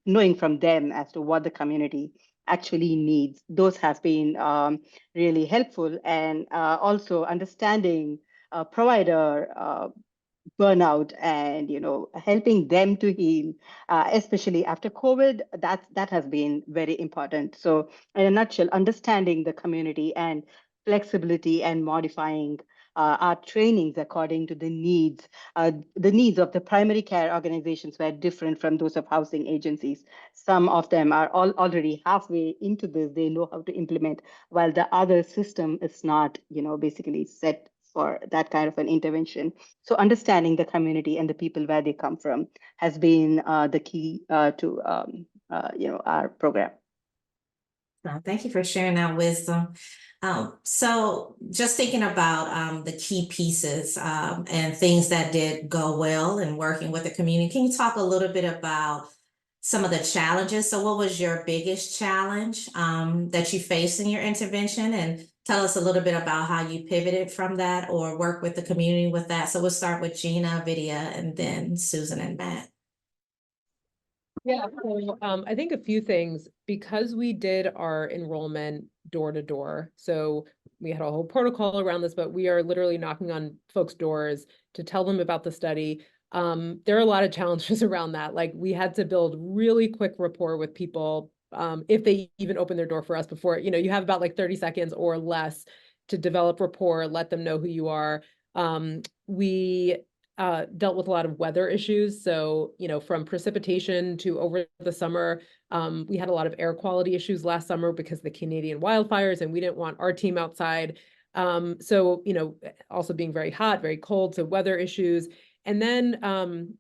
knowing from them as to what the community actually needs, those have been really helpful. And also understanding provider burnout and helping them to heal, especially after COVID, that has been very important. So in a nutshell, understanding the community and flexibility and modifying our trainings according to the needs of the primary care organizations were different from those of housing agencies. Some of them are already halfway into this, they know how to implement, while the other system is not basically set for that kind of an intervention. So understanding the community and the people where they come from has been the key to our program. Thank you for sharing that wisdom. So just thinking about the key pieces and things that did go well in working with the community, can you talk a little bit about some of the challenges? So what was your biggest challenge that you faced in your intervention? And tell us a little bit about how you pivoted from that or work with the community with that. So we'll start with Gina, Vidya, and then Susan and Matt. Yeah, so I think a few things, because we did our enrollment door to door. So we had a whole protocol around this, but we are literally knocking on folks' doors to tell them about the study. There are a lot of challenges around that. Like we had to build really quick rapport with people if they even open their door for us before, you have about like 30 seconds or less to develop rapport, let them know who you are. We dealt with a lot of weather issues. So, from precipitation to over the summer, we had a lot of air quality issues last summer because of the Canadian wildfires, and we didn't want our team outside. So, also being very hot, very cold, so weather issues. And then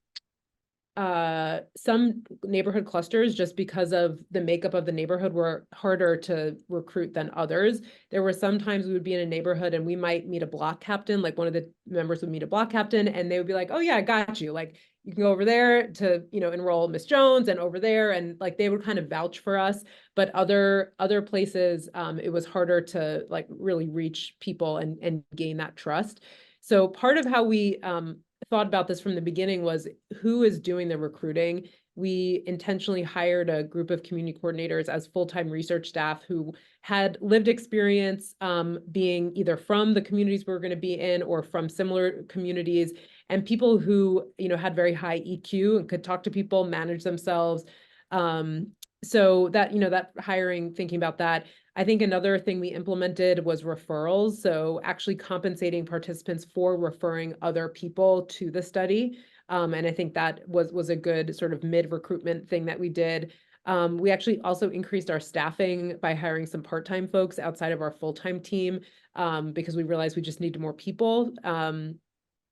some neighborhood clusters, just because of the makeup of the neighborhood, were harder to recruit than others. There were some times we would be in a neighborhood and we might meet a block captain, like one of the members would meet a block captain and they would be like, oh yeah, I got you. Like you can go over there to, enroll Miss Jones and over there. And like, they would kind of vouch for us, but other places, it was harder to like really reach people and gain that trust. So part of how we, thought about this from the beginning was who is doing the recruiting. we intentionally hired a group of community coordinators as full-time research staff who had lived experience being either from the communities we were going to be in or from similar communities, and people who, had very high EQ and could talk to people, manage themselves. So that, that hiring, thinking about that, I think another thing we implemented was referrals. So actually compensating participants for referring other people to the study. And I think that was a good sort of mid-recruitment thing that we did. We actually also increased our staffing by hiring some part-time folks outside of our full-time team because we realized we just needed more people.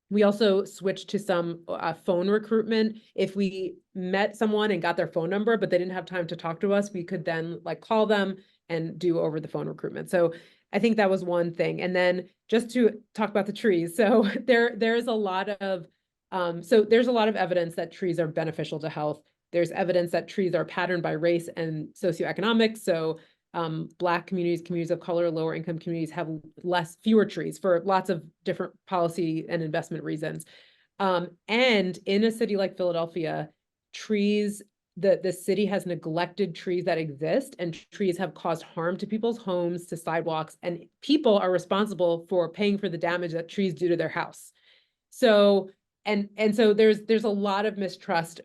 We also switched to some phone recruitment. If we met someone and got their phone number, but they didn't have time to talk to us, we could then call them and do over the phone recruitment. So I think that was one thing. And then just to talk about the trees. So there's a lot of evidence that trees are beneficial to health. There's evidence that trees are patterned by race and socioeconomics. So Black communities, communities of color, lower income communities have fewer trees for lots of different policy and investment reasons. And in a city like Philadelphia, trees, the city has neglected trees that exist, and trees have caused harm to people's homes, to sidewalks, and people are responsible for paying for the damage that trees do to their house. So so there's a lot of mistrust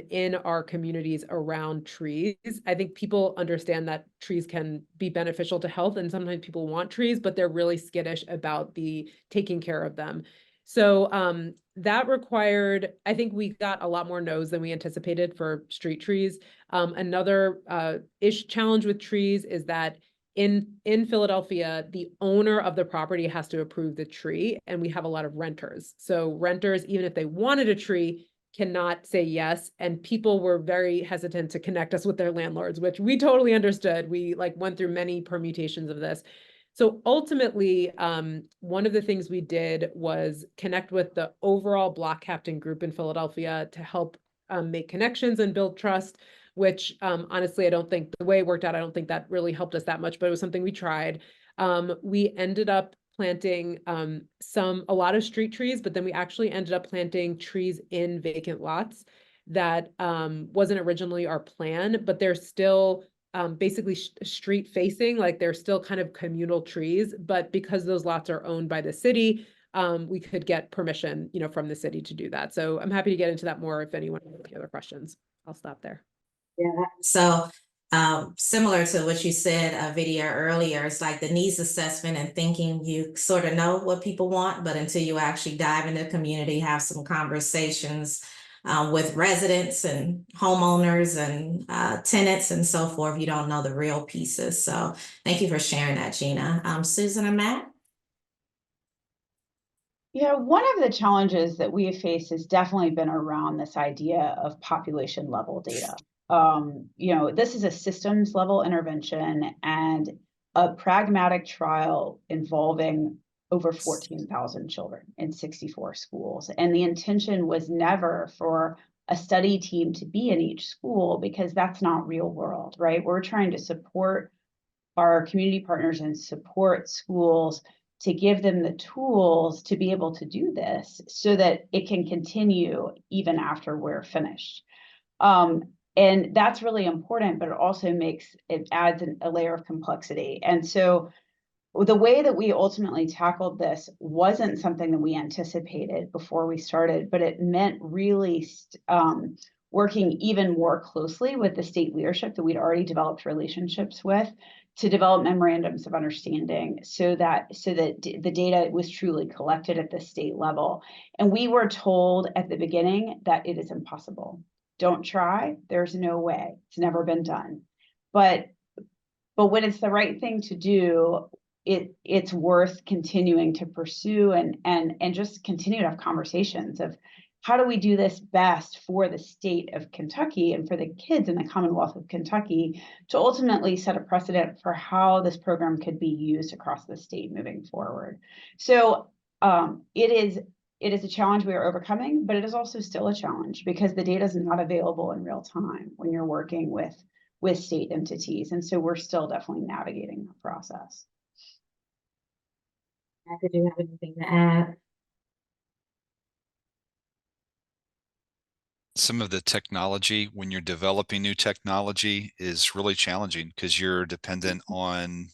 in our communities around trees. I think people understand that trees can be beneficial to health, and sometimes people want trees, but they're really skittish about the taking care of them. So that required, I think we got a lot more no's than we anticipated for street trees. Another challenge with trees is that in Philadelphia, the owner of the property has to approve the tree, and we have a lot of renters. So renters, even if they wanted a tree, cannot say yes. And people were very hesitant to connect us with their landlords, which we totally understood. We went through many permutations of this. So ultimately, one of the things we did was connect with the overall block captain group in Philadelphia to help make connections and build trust, which honestly, I don't think the way it worked out, I don't think that really helped us that much, but it was something we tried. We ended up planting a lot of street trees, but then we actually ended up planting trees in vacant lots that wasn't originally our plan, but they're still basically street facing, they're still kind of communal trees, but because those lots are owned by the city, we could get permission, from the city to do that. So I'm happy to get into that more if anyone has any other questions. I'll stop there. Yeah. So similar to what you said, Vidya, earlier, it's like the needs assessment and thinking you sort of know what people want, but until you actually dive into the community, have some conversations with residents and homeowners and tenants and so forth, you don't know the real pieces. So thank you for sharing that, Gina. Susan and Matt? Yeah, one of the challenges that we have faced has definitely been around this idea of population level data. This is a systems level intervention and a pragmatic trial involving over 14,000 children in 64 schools. And the intention was never for a study team to be in each school, because that's not real world, right? We're trying to support our community partners and support schools to give them the tools to be able to do this so that it can continue even after we're finished. And that's really important, but it adds a layer of complexity. And so the way that we ultimately tackled this wasn't something that we anticipated before we started, but it meant really working even more closely with the state leadership that we'd already developed relationships with to develop memorandums of understanding so that the data was truly collected at the state level. And we were told at the beginning that it is impossible. Don't try. There's no way. It's never been done. But when it's the right thing to do, it's worth continuing to pursue and just continue to have conversations of how do we do this best for the state of Kentucky and for the kids in the Commonwealth of Kentucky to ultimately set a precedent for how this program could be used across the state moving forward. So it is a challenge we are overcoming, but it is also still a challenge because the data is not available in real time when you're working with state entities. And so we're still definitely navigating the process. Did you have anything to add? some of the technology when you're developing new technology is really challenging because you're dependent on,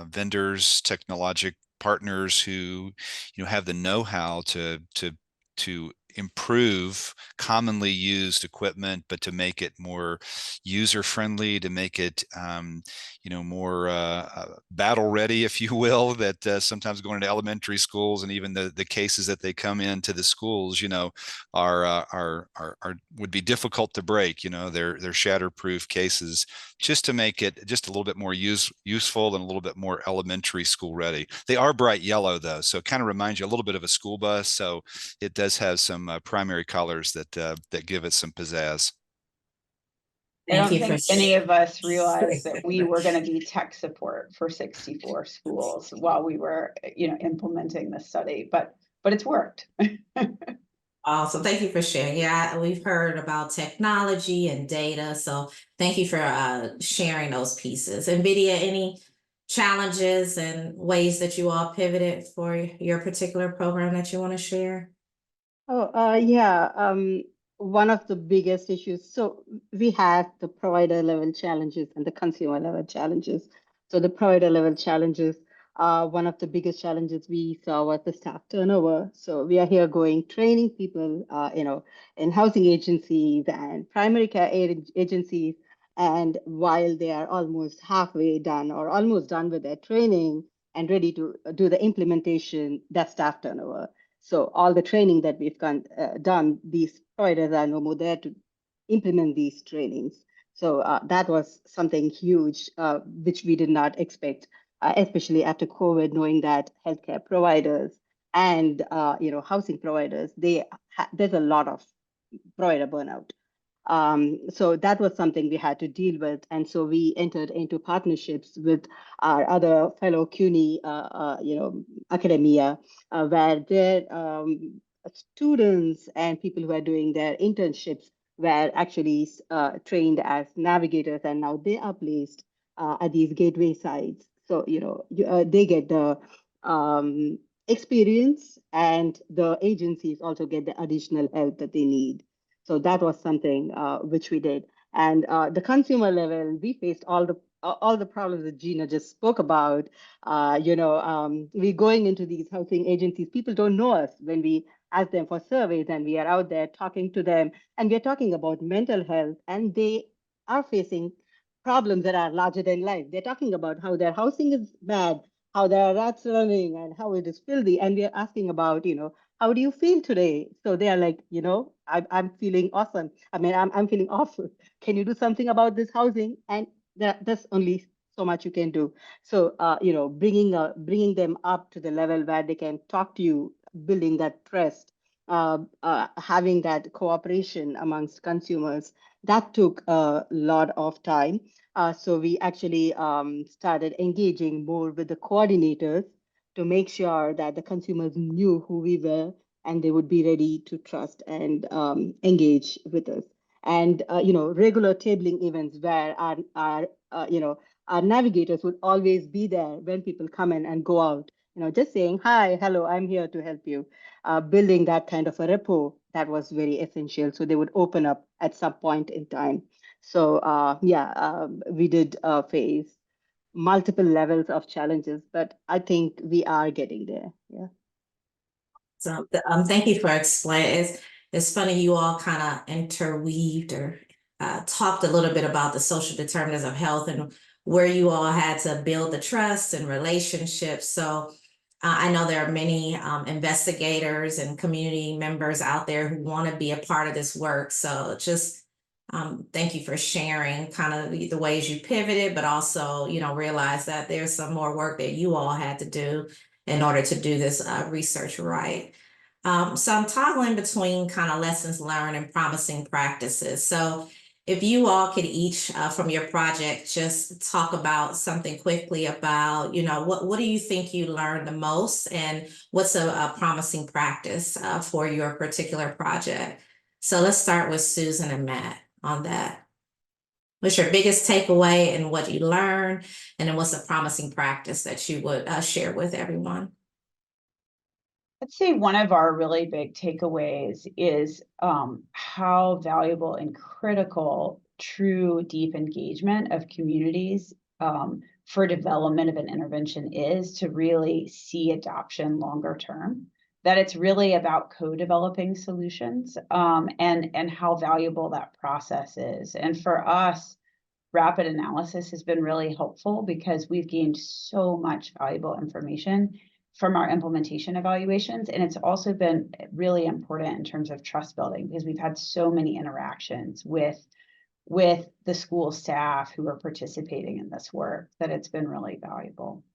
vendors, technologic partners who, have the know-how to improve commonly used equipment, but to make it more user-friendly, to make it, more battle ready, if you will, that sometimes going into elementary schools and even the cases that they come into the schools, are would be difficult to break. They're shatterproof cases, just to make it just a little bit more useful and a little bit more elementary school ready. They are bright yellow though, so it kind of reminds you a little bit of a school bus. So it does have some primary colors that give it some pizzazz. I Thank don't you for think any of us realized that we sharing. were going to be tech support for 64 schools while we were, implementing the study, but it's worked. Awesome. Thank you for sharing. Yeah, we've heard about technology and data. So thank you for sharing those pieces. And Vidya, any challenges and ways that you all pivoted for your particular program that you want to share? Yeah. One of the biggest issues. So we have the provider level challenges and the consumer level challenges. So the provider level challenges, one of the biggest challenges we saw was the staff turnover. So we are here going training people, in housing agencies and primary care agencies. And while they are almost halfway done or almost done with their training and ready to do the implementation, that's staff turnover. So all the training that we've done, these providers are no more there to implement these trainings. So that was something huge, which we did not expect, especially after COVID, knowing that healthcare providers and housing providers, there's a lot of provider burnout. So that was something we had to deal with. And so we entered into partnerships with our other fellow CUNY, academia, where their students and people who are doing their internships were actually trained as navigators, and now they are placed at these gateway sites. So, they get the experience, and the agencies also get the additional help that they need. So that was something which we did. And the consumer level, we faced all the problems that Gina just spoke about. We going into these housing agencies, people don't know us when we ask them for surveys, and we are out there talking to them, and we're talking about mental health, and they are facing problems that are larger than life. They're talking about how their housing is bad, how there are rats running, and how it is filthy. And we're asking about, how do you feel today? So they are like, I'm feeling awesome. I mean, I'm feeling awful. Can you do something about this housing? And there's only so much you can do. So, bringing them up to the level where they can talk to you, building that trust, having that cooperation amongst consumers, that took a lot of time. So we actually started engaging more with the coordinators to make sure that the consumers knew who we were and they would be ready to trust and engage with us. And regular tabling events where our navigators would always be there when people come in and go out. Just saying hi, hello, I'm here to help you. Building that kind of a rapport, that was very essential. So they would open up at some point in time. So we did face multiple levels of challenges, but I think we are getting there. Yeah. So thank you for explaining. It's funny you all kind of interweaved or talked a little bit about the social determinants of health and where you all had to build the trust and relationships. So I know there are many investigators and community members out there who want to be a part of this work. So just thank you for sharing kind of the ways you pivoted, but also, realize that there's some more work that you all had to do in order to do this research right. So I'm toggling between kind of lessons learned and promising practices. So if you all could each from your project just talk about something quickly about, what do you think you learned the most, and what's a promising practice for your particular project? So let's start with Susan and Matt on that. What's your biggest takeaway and what you learned, and then what's a promising practice that you would share with everyone? I'd say one of our really big takeaways is how valuable and critical true deep engagement of communities for development of an intervention is to really see adoption longer term. That it's really about co-developing solutions and how valuable that process is. And for us, rapid analysis has been really helpful because we've gained so much valuable information from our implementation evaluations. And it's also been really important in terms of trust building because we've had so many interactions with the school staff who are participating in this work that it's been really valuable.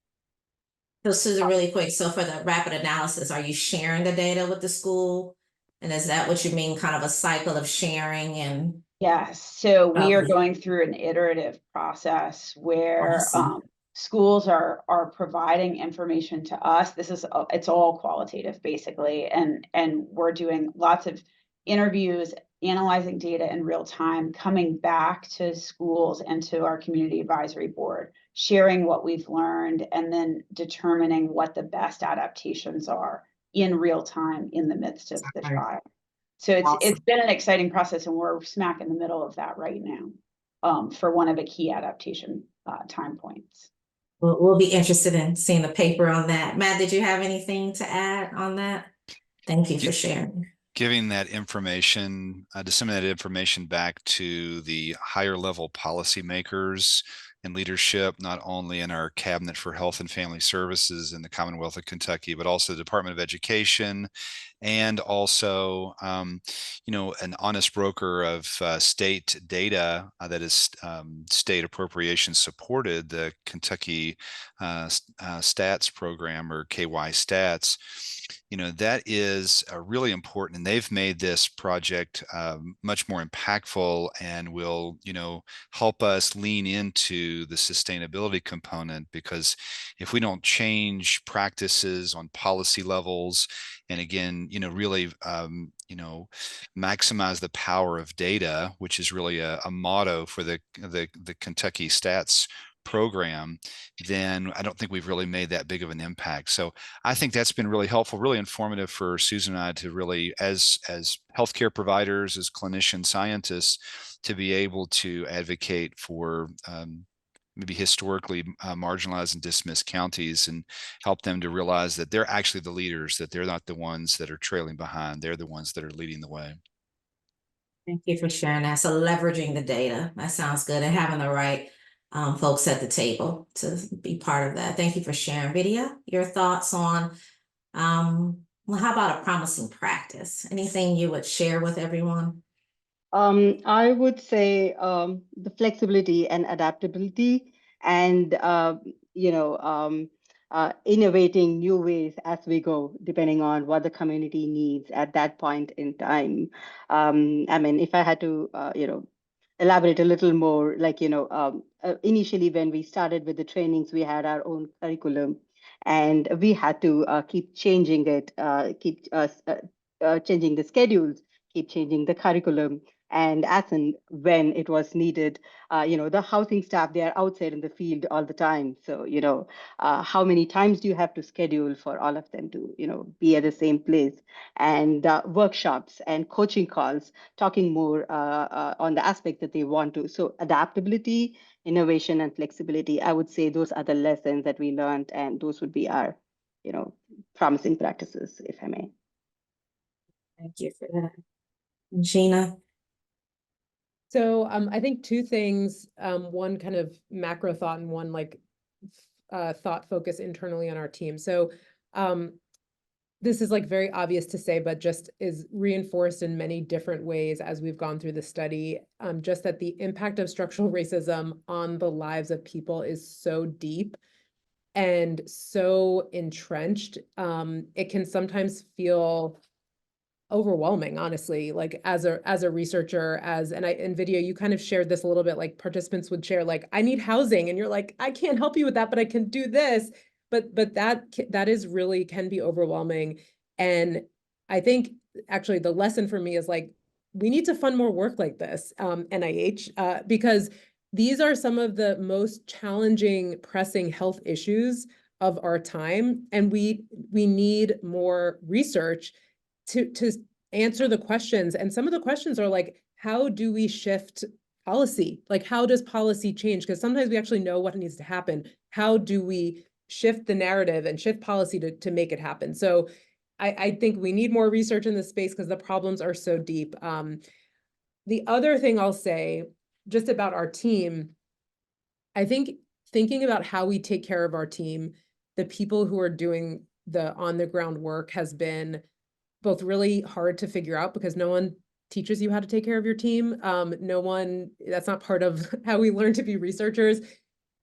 So Susan, really quick, so for the rapid analysis, are you sharing the data with the school? And is that what you mean, kind of a cycle of sharing and? Yes, so we are Okay. going through an iterative process where Awesome. schools are providing information to us. This is it's all qualitative basically, and we're doing lots of interviews, analyzing data in real time, coming back to schools and to our community advisory board, sharing what we've learned, and then determining what the best adaptations are in real time in the midst of the trial. So it's been an exciting process, and we're smack in the middle of that right now for one of the key adaptation time points. We'll be interested in seeing the paper on that. Matt, did you have anything to add on that? Thank you for sharing. Giving that information, disseminated information back to the higher level policymakers and leadership, not only in our Cabinet for Health and Family Services in the Commonwealth of Kentucky, but also the Department of Education, and also, you know, an honest broker of state data that is state appropriation supported, the Kentucky Stats program, or KY Stats. You know, that is really important, and they've made this project much more impactful and will, you know, help us lean into the sustainability component, because if we don't change practices on policy levels, and again, you know, really, you know, maximize the power of data, which is really a motto for the Kentucky Stats program, then I don't think we've really made that big of an impact. So I think that's been really helpful, really informative for Susan and I to really, as healthcare providers, as clinician scientists, to be able to advocate for maybe historically marginalized and dismissed counties, and help them to realize that they're actually the leaders, that they're not the ones that are trailing behind. They're the ones that are leading the way. Thank you for sharing that. So leveraging the data, that sounds good, and having the right folks at the table to be part of that. Thank you for sharing. Vidya, your thoughts on, well, how about a promising practice? Anything you would share with everyone? I would say the flexibility and adaptability, and you know, innovating new ways as we go, depending on what the community needs at that point in time. I mean, if I had to, you know, elaborate a little more, like, you know, initially when we started with the trainings, we had our own curriculum, and we had to keep changing it, keep changing the schedules, keep changing the curriculum. And as and when it was needed, you know, the housing staff, they are outside in the field all the time. So, you know, how many times do you have to schedule for all of them to, you know, be at the same place? And workshops and coaching calls, talking more on the aspect that they want to. So adaptability, innovation, and flexibility, I would say those are the lessons that we learned, and those would be our, you know, promising practices, if I may. Thank you for that. Gina? So I think two things, one kind of macro thought and one like thought focus internally on our team. So this is like very obvious to say, but just is reinforced in many different ways as we've gone through the study, just that the impact of structural racism on the lives of people is so deep and so entrenched. It can sometimes feel overwhelming, honestly, like as a researcher, and Vidya, you kind of shared this a little bit, like participants would share, like, I need housing, and you're like, I can't help you with that, but I can do this. But that is really can be overwhelming. And I think actually the lesson for me is like, we need to fund more work like this, NIH, because these are some of the most challenging, pressing health issues of our time, and we need more research to answer the questions. And some of the questions are like, how do we shift policy? Like, how does policy change? Because sometimes we actually know what needs to happen. How do we shift the narrative and shift policy to make it happen? So I think we need more research in this space because the problems are so deep. The other thing I'll say just about our team, I think thinking about how we take care of our team, the people who are doing the on the ground work has been both really hard to figure out because no one teaches you how to take care of your team. No one, that's not part of how we learn to be researchers.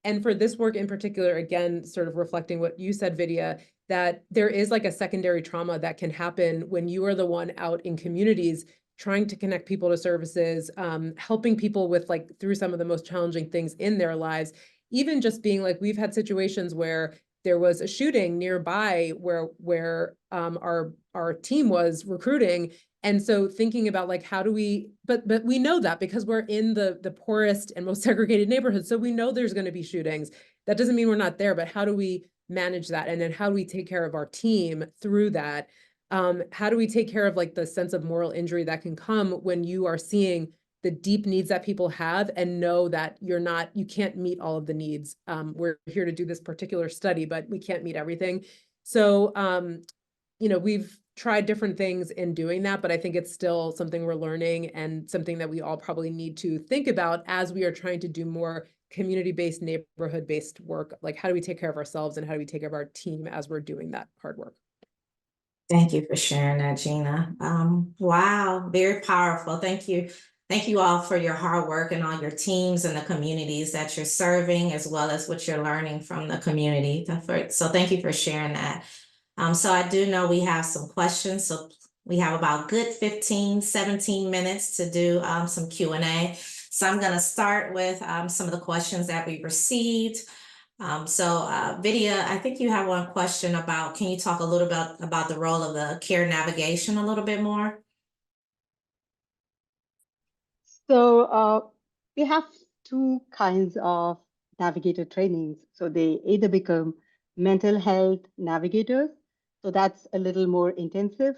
And for this work in particular, again, sort of reflecting what you said, Vidya, that there is like a secondary trauma that can happen when you are the one out in communities trying to connect people to services, helping people with like through some of the most challenging things in their lives, even just being like, we've had situations where there was a shooting nearby where our team was recruiting. And so thinking about like, how do we, but we know that because we're in the poorest and most segregated neighborhoods. So we know there's going to be shootings. That doesn't mean we're not there, but how do we manage that? And then how do we take care of our team through that? How do we take care of like the sense of moral injury that can come when you are seeing the deep needs that people have and know that you can't meet all of the needs. We're here to do this particular study, but we can't meet everything. So, we've tried different things in doing that, but I think it's still something we're learning and something that we all probably need to think about as we are trying to do more community-based, neighborhood-based work. Like, how do we take care of ourselves and how do we take care of our team as we're doing that hard work? Thank you for sharing that, Gina. Wow, very powerful. Thank you. Thank you all for your hard work and all your teams and the communities that you're serving, as well as what you're learning from the community. So thank you for sharing that. So I do know we have some questions. So we have about good 15, 17 minutes to do some Q&A. So I'm going to start with some of the questions that we received. Vidya, I think you have one question about, can you talk a little bit about the role of the care navigation a little bit more? So we have two kinds of navigator trainings. So they either become mental health navigators, so that's a little more intensive.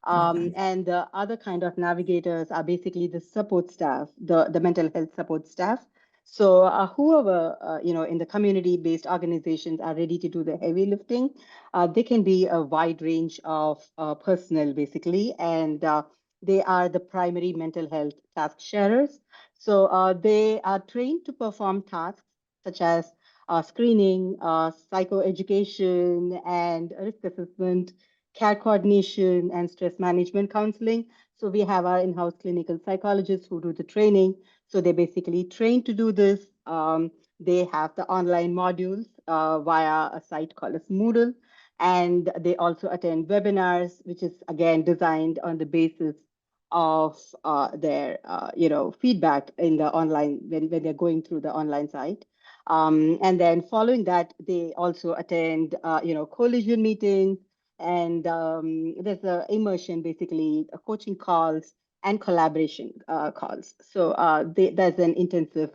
Okay. And the other kind of navigators are basically the support staff, the mental health support staff. So whoever, in the community-based organizations are ready to do the heavy lifting, they can be a wide range of personnel, basically, and they are the primary mental health task sharers. So they are trained to perform tasks such as screening, psychoeducation, and risk assessment, care coordination, and stress management counseling. So we have our in-house clinical psychologists who do the training. So they basically train to do this. They have the online modules via a site called as Moodle. And they also attend webinars, which is again designed on the basis of their feedback in the online when they're going through the online site. And then following that, they also attend collision meetings, and there's a immersion, basically coaching calls and collaboration calls. So there's an intensive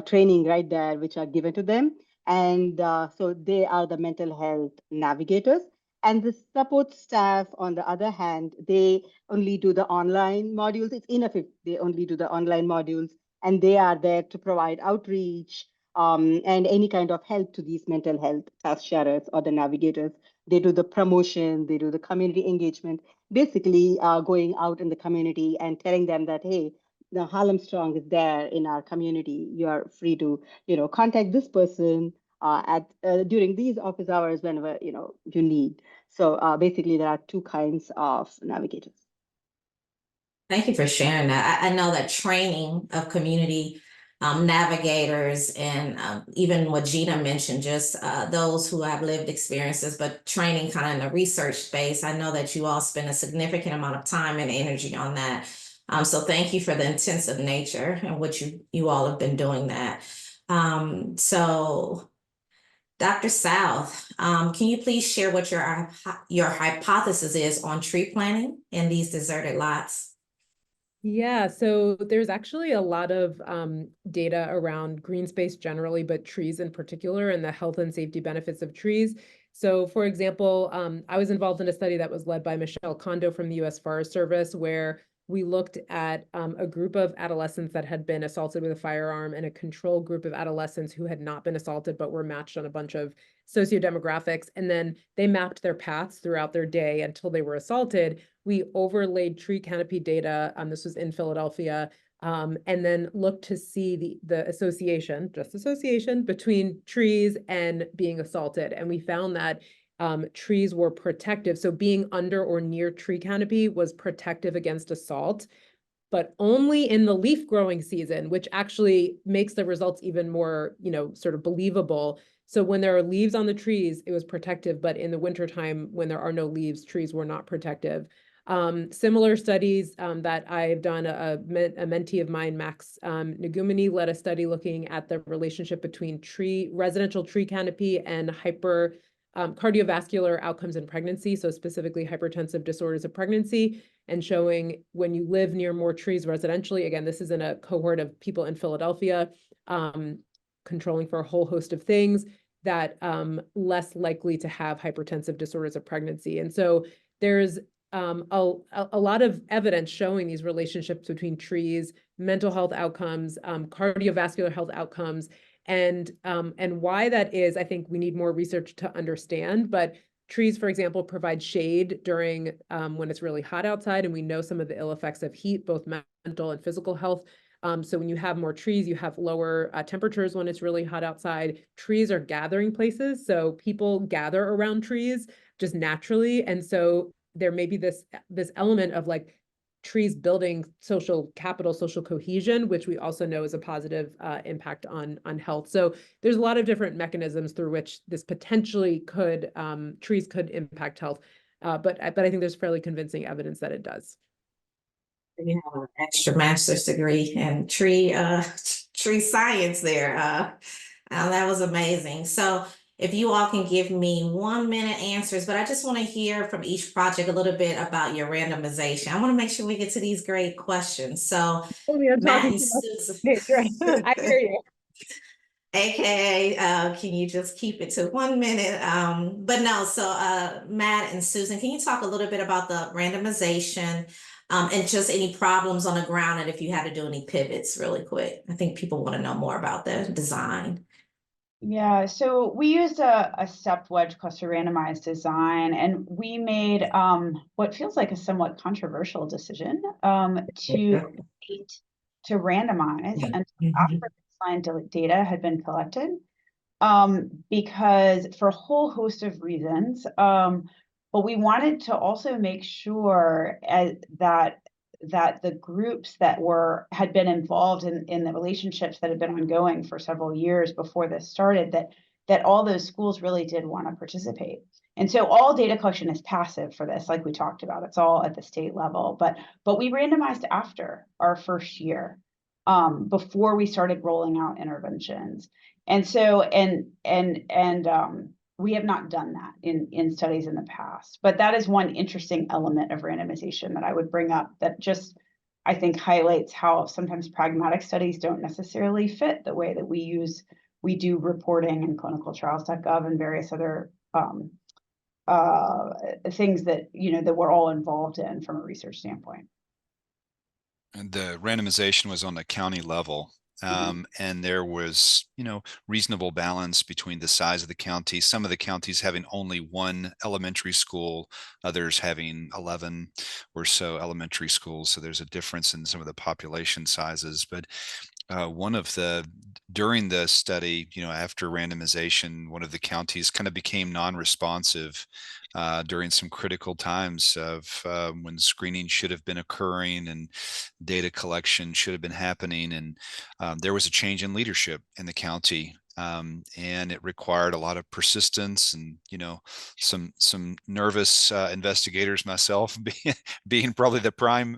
training right there which are given to them. And so they are the mental health navigators. And the support staff, on the other hand, they only do the online modules. It's enough if they only do the online modules, and they are there to provide outreach and any kind of help to these mental health task sharers or the navigators. They do the promotion, they do the community engagement, basically going out in the community and telling them that, hey, the Harlem Strong is there in our community. You are free to, contact this person during these office hours whenever you need. So basically, there are two kinds of navigators. Thank you for sharing that. I know that training of community navigators and even what Gina mentioned, just those who have lived experiences, but training kind of in the research space. I know that you all spend a significant amount of time and energy on that. So thank you for the intensive nature and what you all have been doing that. So Dr. South, can you please share what your hypothesis is on tree planting in these deserted lots? Yeah, so there's actually a lot of data around green space generally, but trees in particular, and the health and safety benefits of trees. So, for example, I was involved in a study that was led by Michelle Kondo from the U.S. Forest Service, where we looked at a group of adolescents that had been assaulted with a firearm and a control group of adolescents who had not been assaulted but were matched on a bunch of sociodemographics. And then they mapped their paths throughout their day until they were assaulted. We overlaid tree canopy data, this was in Philadelphia, and then looked to see the association, just association, between trees and being assaulted. And we found that trees were protective. So being under or near tree canopy was protective against assault, but only in the leaf growing season, which actually makes the results even more, sort of believable. So when there are leaves on the trees, it was protective, but in the wintertime, when there are no leaves, trees were not protective. Similar studies that I've done, a mentee of mine, Max Nagumini, led a study looking at the relationship between residential tree canopy and cardiovascular outcomes in pregnancy, so specifically hypertensive disorders of pregnancy, and showing when you live near more trees residentially, again, this is in a cohort of people in Philadelphia, controlling for a whole host of things, that less likely to have hypertensive disorders of pregnancy. And so there's a lot of evidence showing these relationships between trees, mental health outcomes, cardiovascular health outcomes, and why that is. I think we need more research to understand, but trees, for example, provide shade during when it's really hot outside, and we know some of the ill effects of heat, both mental and physical health. So when you have more trees, you have lower temperatures when it's really hot outside. Trees are gathering places, so people gather around trees just naturally, and so there may be this element of like trees building social capital, social cohesion, which we also know is a positive impact on health. So there's a lot of different mechanisms through which this potentially could trees could impact health, but I think there's fairly convincing evidence that it does. You have an extra master's degree in tree science there. That was amazing. So if you all can give me 1 minute answers, but I just want to hear from each project a little bit about your randomization. I want to make sure we get to these great questions. So Matt and Susan. Right. I hear you. AKA, can you just keep it to 1 minute? But no, so Matt and Susan, can you talk a little bit about the randomization and just any problems on the ground, and if you had to do any pivots really quick? I think people want to know more about the design. Yeah, so we used a stepped wedge cluster randomized design, and we made what feels like a somewhat controversial decision to randomize until after baseline data had been collected, because for a whole host of reasons, but we wanted to also make sure that the groups that had been involved in the relationships that had been ongoing for several years before this started, that all those schools really did want to participate. And so all data collection is passive for this, like we talked about. It's all at the state level, but we randomized after our first year, before we started rolling out interventions. And so we have not done that in studies in the past, but that is one interesting element of randomization that I would bring up that just, I think, highlights how sometimes pragmatic studies don't necessarily fit the way that we do reporting in clinicaltrials.gov and various other things that, that we're all involved in from a research standpoint. And the randomization was on the county level. And there was, reasonable balance between the size of the county. Some of the counties having only one elementary school, others having 11 or so elementary schools. So there's a difference in some of the population sizes. But during the study, after randomization, one of the counties kind of became non-responsive during some critical times of when screening should have been occurring and data collection should have been happening. And there was a change in leadership in the county. And it required a lot of persistence and, some nervous investigators, myself being probably the prime,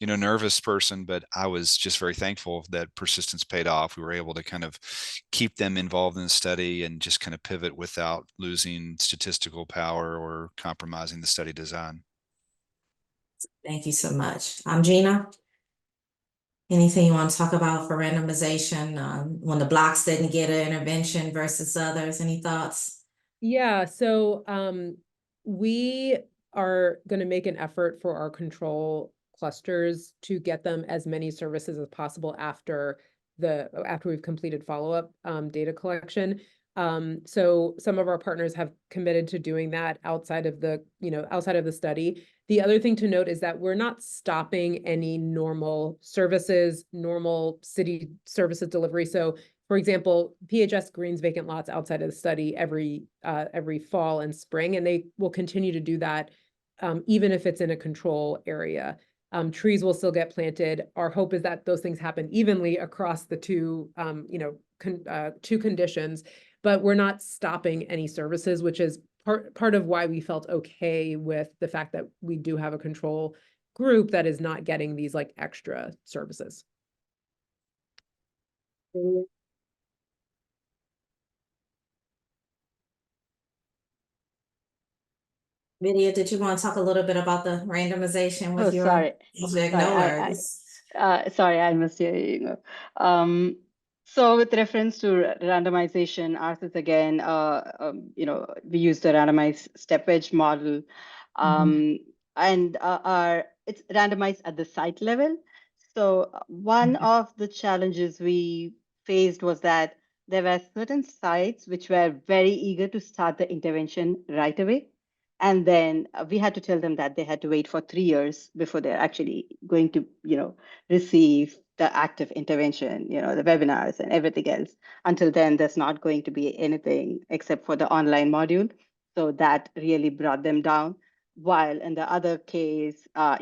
nervous person, but I was just very thankful that persistence paid off. We were able to kind of keep them involved in the study and just kind of pivot without losing statistical power or compromising the study design. Thank you so much. Gina, anything you want to talk about for randomization, when the blocks didn't get an intervention versus others? Any thoughts? Yeah, so we are going to make an effort for our control clusters to get them as many services as possible after we've completed follow-up data collection. So some of our partners have committed to doing that outside of the study. The other thing to note is that we're not stopping any normal services, normal city services delivery. So for example, PHS greens vacant lots outside of the study every fall and spring, and they will continue to do that even if it's in a control area. Trees will still get planted. Our hope is that those things happen evenly across the two conditions, but we're not stopping any services, which is part of why we felt okay with the fact that we do have a control group that is not getting these like extra services. Vidya, did you want to talk a little bit about the randomization with Oh, your sorry. project? Sorry, No worries. sorry, I missed you. So with reference to randomization, ours is again, we use the randomized step wedge model, and it's randomized at the site level. So one of the challenges we faced was that there were certain sites which were very eager to start the intervention right away. And then we had to tell them that they had to wait for 3 years before they're actually going to, receive the active intervention, the webinars and everything else. Until then, there's not going to be anything except for the online module. So that really brought them down. While in the other case, there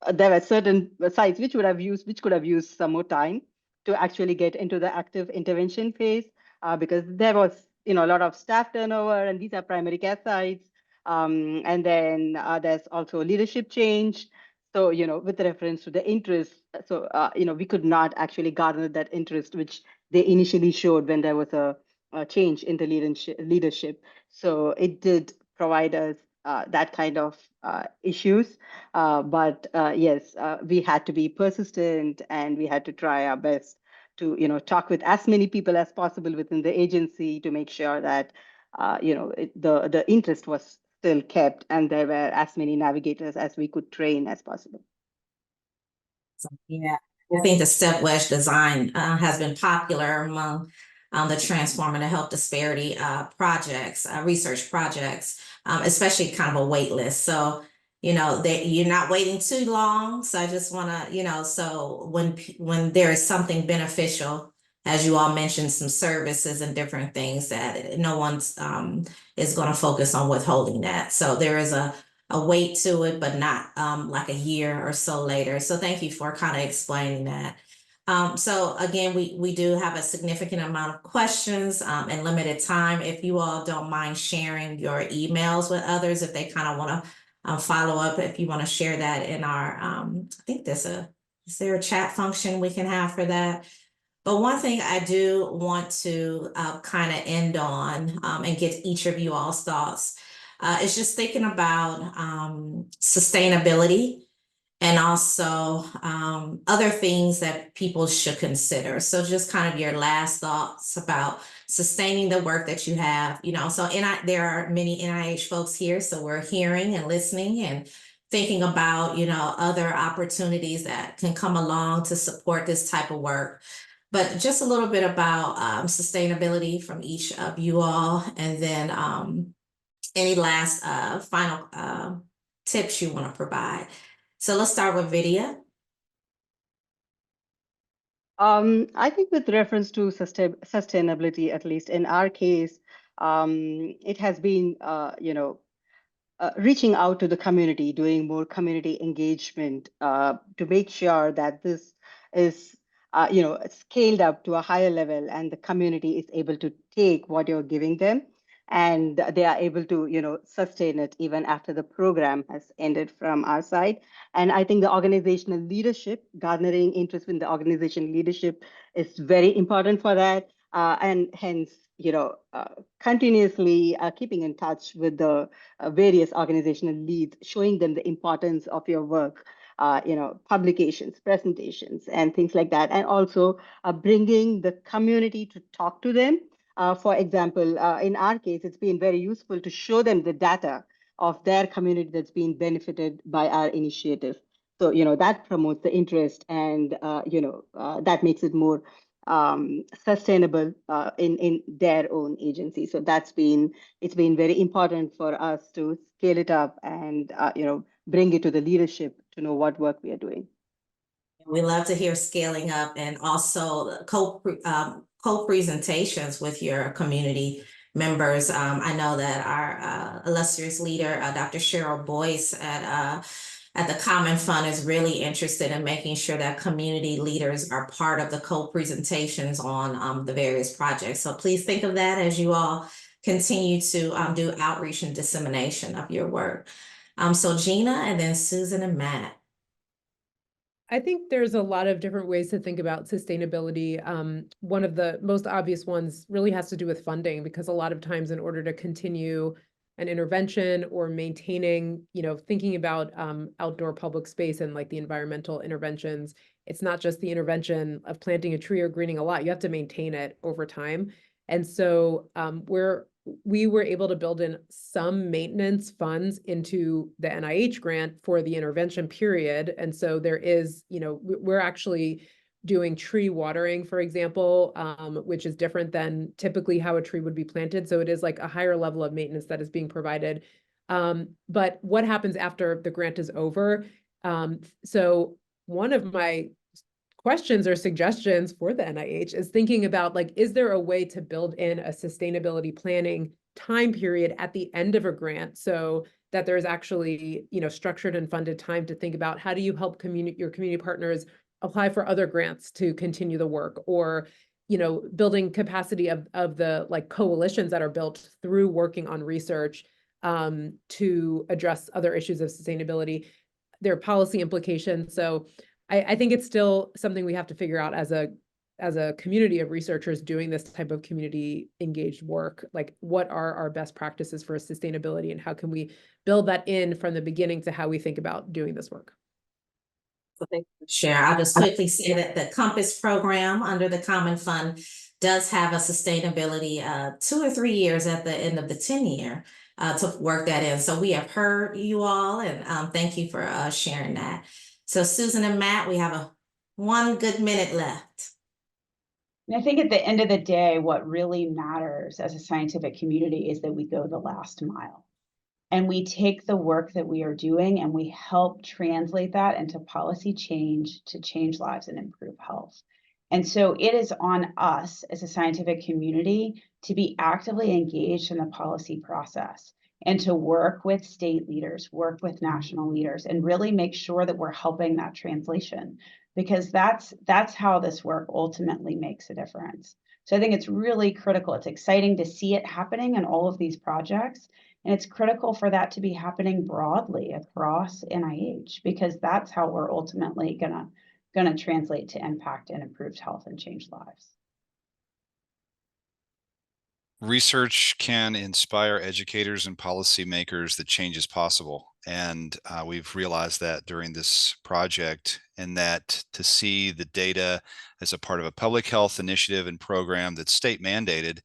were certain sites which could have used some more time to actually get into the active intervention phase, because there was a lot of staff turnover, and these are primary care sites. And then there's also leadership change. So, with reference to the interest, so, we could not actually garner that interest, which they initially showed when there was a change in the leadership. So it did provide us that kind of issues. But yes, we had to be persistent, and we had to try our best to talk with as many people as possible within the agency to make sure that the interest was still kept, and there were as many navigators as we could train as possible. Yeah, I think the step wedge design has been popular among the Transformative Health Disparity projects, research projects, especially kind of a wait list. So, that you're not waiting too long. So I just want to, so when there is something beneficial, as you all mentioned, some services and different things that no one's is going to focus on withholding that. So there is a weight to it, but not like a year or so later. So thank you for kind of explaining that. So again, we do have a significant amount of questions and limited time. If you all don't mind sharing your emails with others, if they kind of want to follow up, if you want to share that in our, I think is there a chat function we can have for that? But one thing I do want to kind of end on and get each of you all's thoughts is just thinking about sustainability and also other things that people should consider. So just kind of your last thoughts about sustaining the work that you have, so there are many NIH folks here, so we're hearing and listening and thinking about, other opportunities that can come along to support this type of work. But just a little bit about sustainability from each of you all, and then any last final tips you want to provide. So let's start with Vidya. I think with reference to sustainability, at least in our case, it has been, reaching out to the community, doing more community engagement to make sure that this is, scaled up to a higher level, and the community is able to take what you're giving them, and they are able to, sustain it even after the program has ended from our side. And I think the organizational leadership, garnering interest in the organization leadership, is very important for that. and hence, continuously keeping in touch with the various organizational leads, showing them the importance of your work, publications, presentations, and things like that, and also bringing the community to talk to them. For example, in our case, it's been very useful to show them the data of their community that's been benefited by our initiative. So, that promotes the interest, and, that makes it more sustainable in their own agency. So it's been very important for us to scale it up and, bring it to the leadership to know what work we are doing. We love to hear scaling up, and also co-presentations with your community members. I know that our illustrious leader, Dr. Cheryl Boyce at the Common Fund, is really interested in making sure that community leaders are part of the co-presentations on the various projects. So please think of that as you all continue to do outreach and dissemination of your work. So Gina, and then Susan and Matt. I think there's a lot of different ways to think about sustainability. One of the most obvious ones really has to do with funding, because a lot of times in order to continue an intervention or maintaining, thinking about outdoor public space and like the environmental interventions, it's not just the intervention of planting a tree or greening a lot, you have to maintain it over time. And so we were able to build in some maintenance funds into the NIH grant for the intervention period. And so there is, we're actually doing tree watering, for example, which is different than typically how a tree would be planted. So it is like a higher level of maintenance that is being provided. But what happens after the grant is over? So one of my questions or suggestions for the NIH is thinking about, like, is there a way to build in a sustainability planning time period at the end of a grant, so that there's actually, structured and funded time to think about how do you help your community partners apply for other grants to continue the work, or, building capacity of the like coalitions that are built through working on research to address other issues of sustainability, their policy implications. So I think it's still something we have to figure out as a community of researchers doing this type of community engaged work. Like, what are our best practices for sustainability, and how can we build that in from the beginning to how we think about doing this work? So thank you for sharing. I'll just quickly say that the Compass program under the Common Fund does have a sustainability 2 or 3 years at the end of the 10-year to work that in. So we have heard you all, and thank you for sharing that. So Susan and Matt, we have 1 good minute left. And I think at the end of the day, what really matters as a scientific community is that we go the last mile. And we take the work that we are doing and we help translate that into policy change to change lives and improve health. And so it is on us as a scientific community to be actively engaged in the policy process, and to work with state leaders, work with national leaders, and really make sure that we're helping that translation, because that's how this work ultimately makes a difference. So I think it's really critical. It's exciting to see it happening in all of these projects, and it's critical for that to be happening broadly across NIH, because that's how we're ultimately gonna translate to impact and improved health and change lives. Research can inspire educators and policymakers that change is possible. And we've realized that during this project, and that to see the data as a part of a public health initiative and program that's state mandated,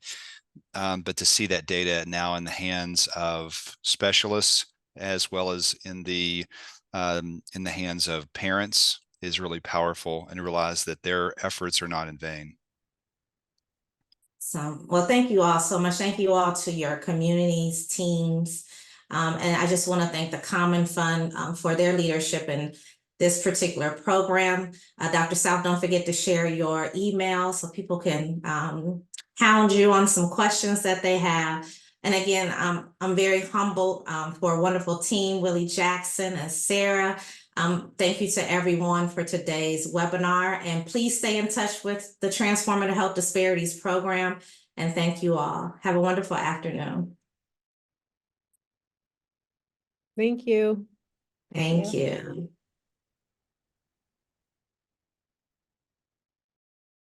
but to see that data now in the hands of specialists as well as in the hands of parents is really powerful, and realize that their efforts are not in vain. So, well, thank you all so much. Thank you all to your communities, teams. And I just want to thank the Common Fund for their leadership in this particular program. Dr. South, don't forget to share your email so people can hound you on some questions that they have. And again, I'm very humbled for a wonderful team, Willie Jackson and Sarah. Thank you to everyone for today's webinar, and please stay in touch with the Transformative Health Disparities program. And thank you all. Have a wonderful afternoon. Thank you. Thank you.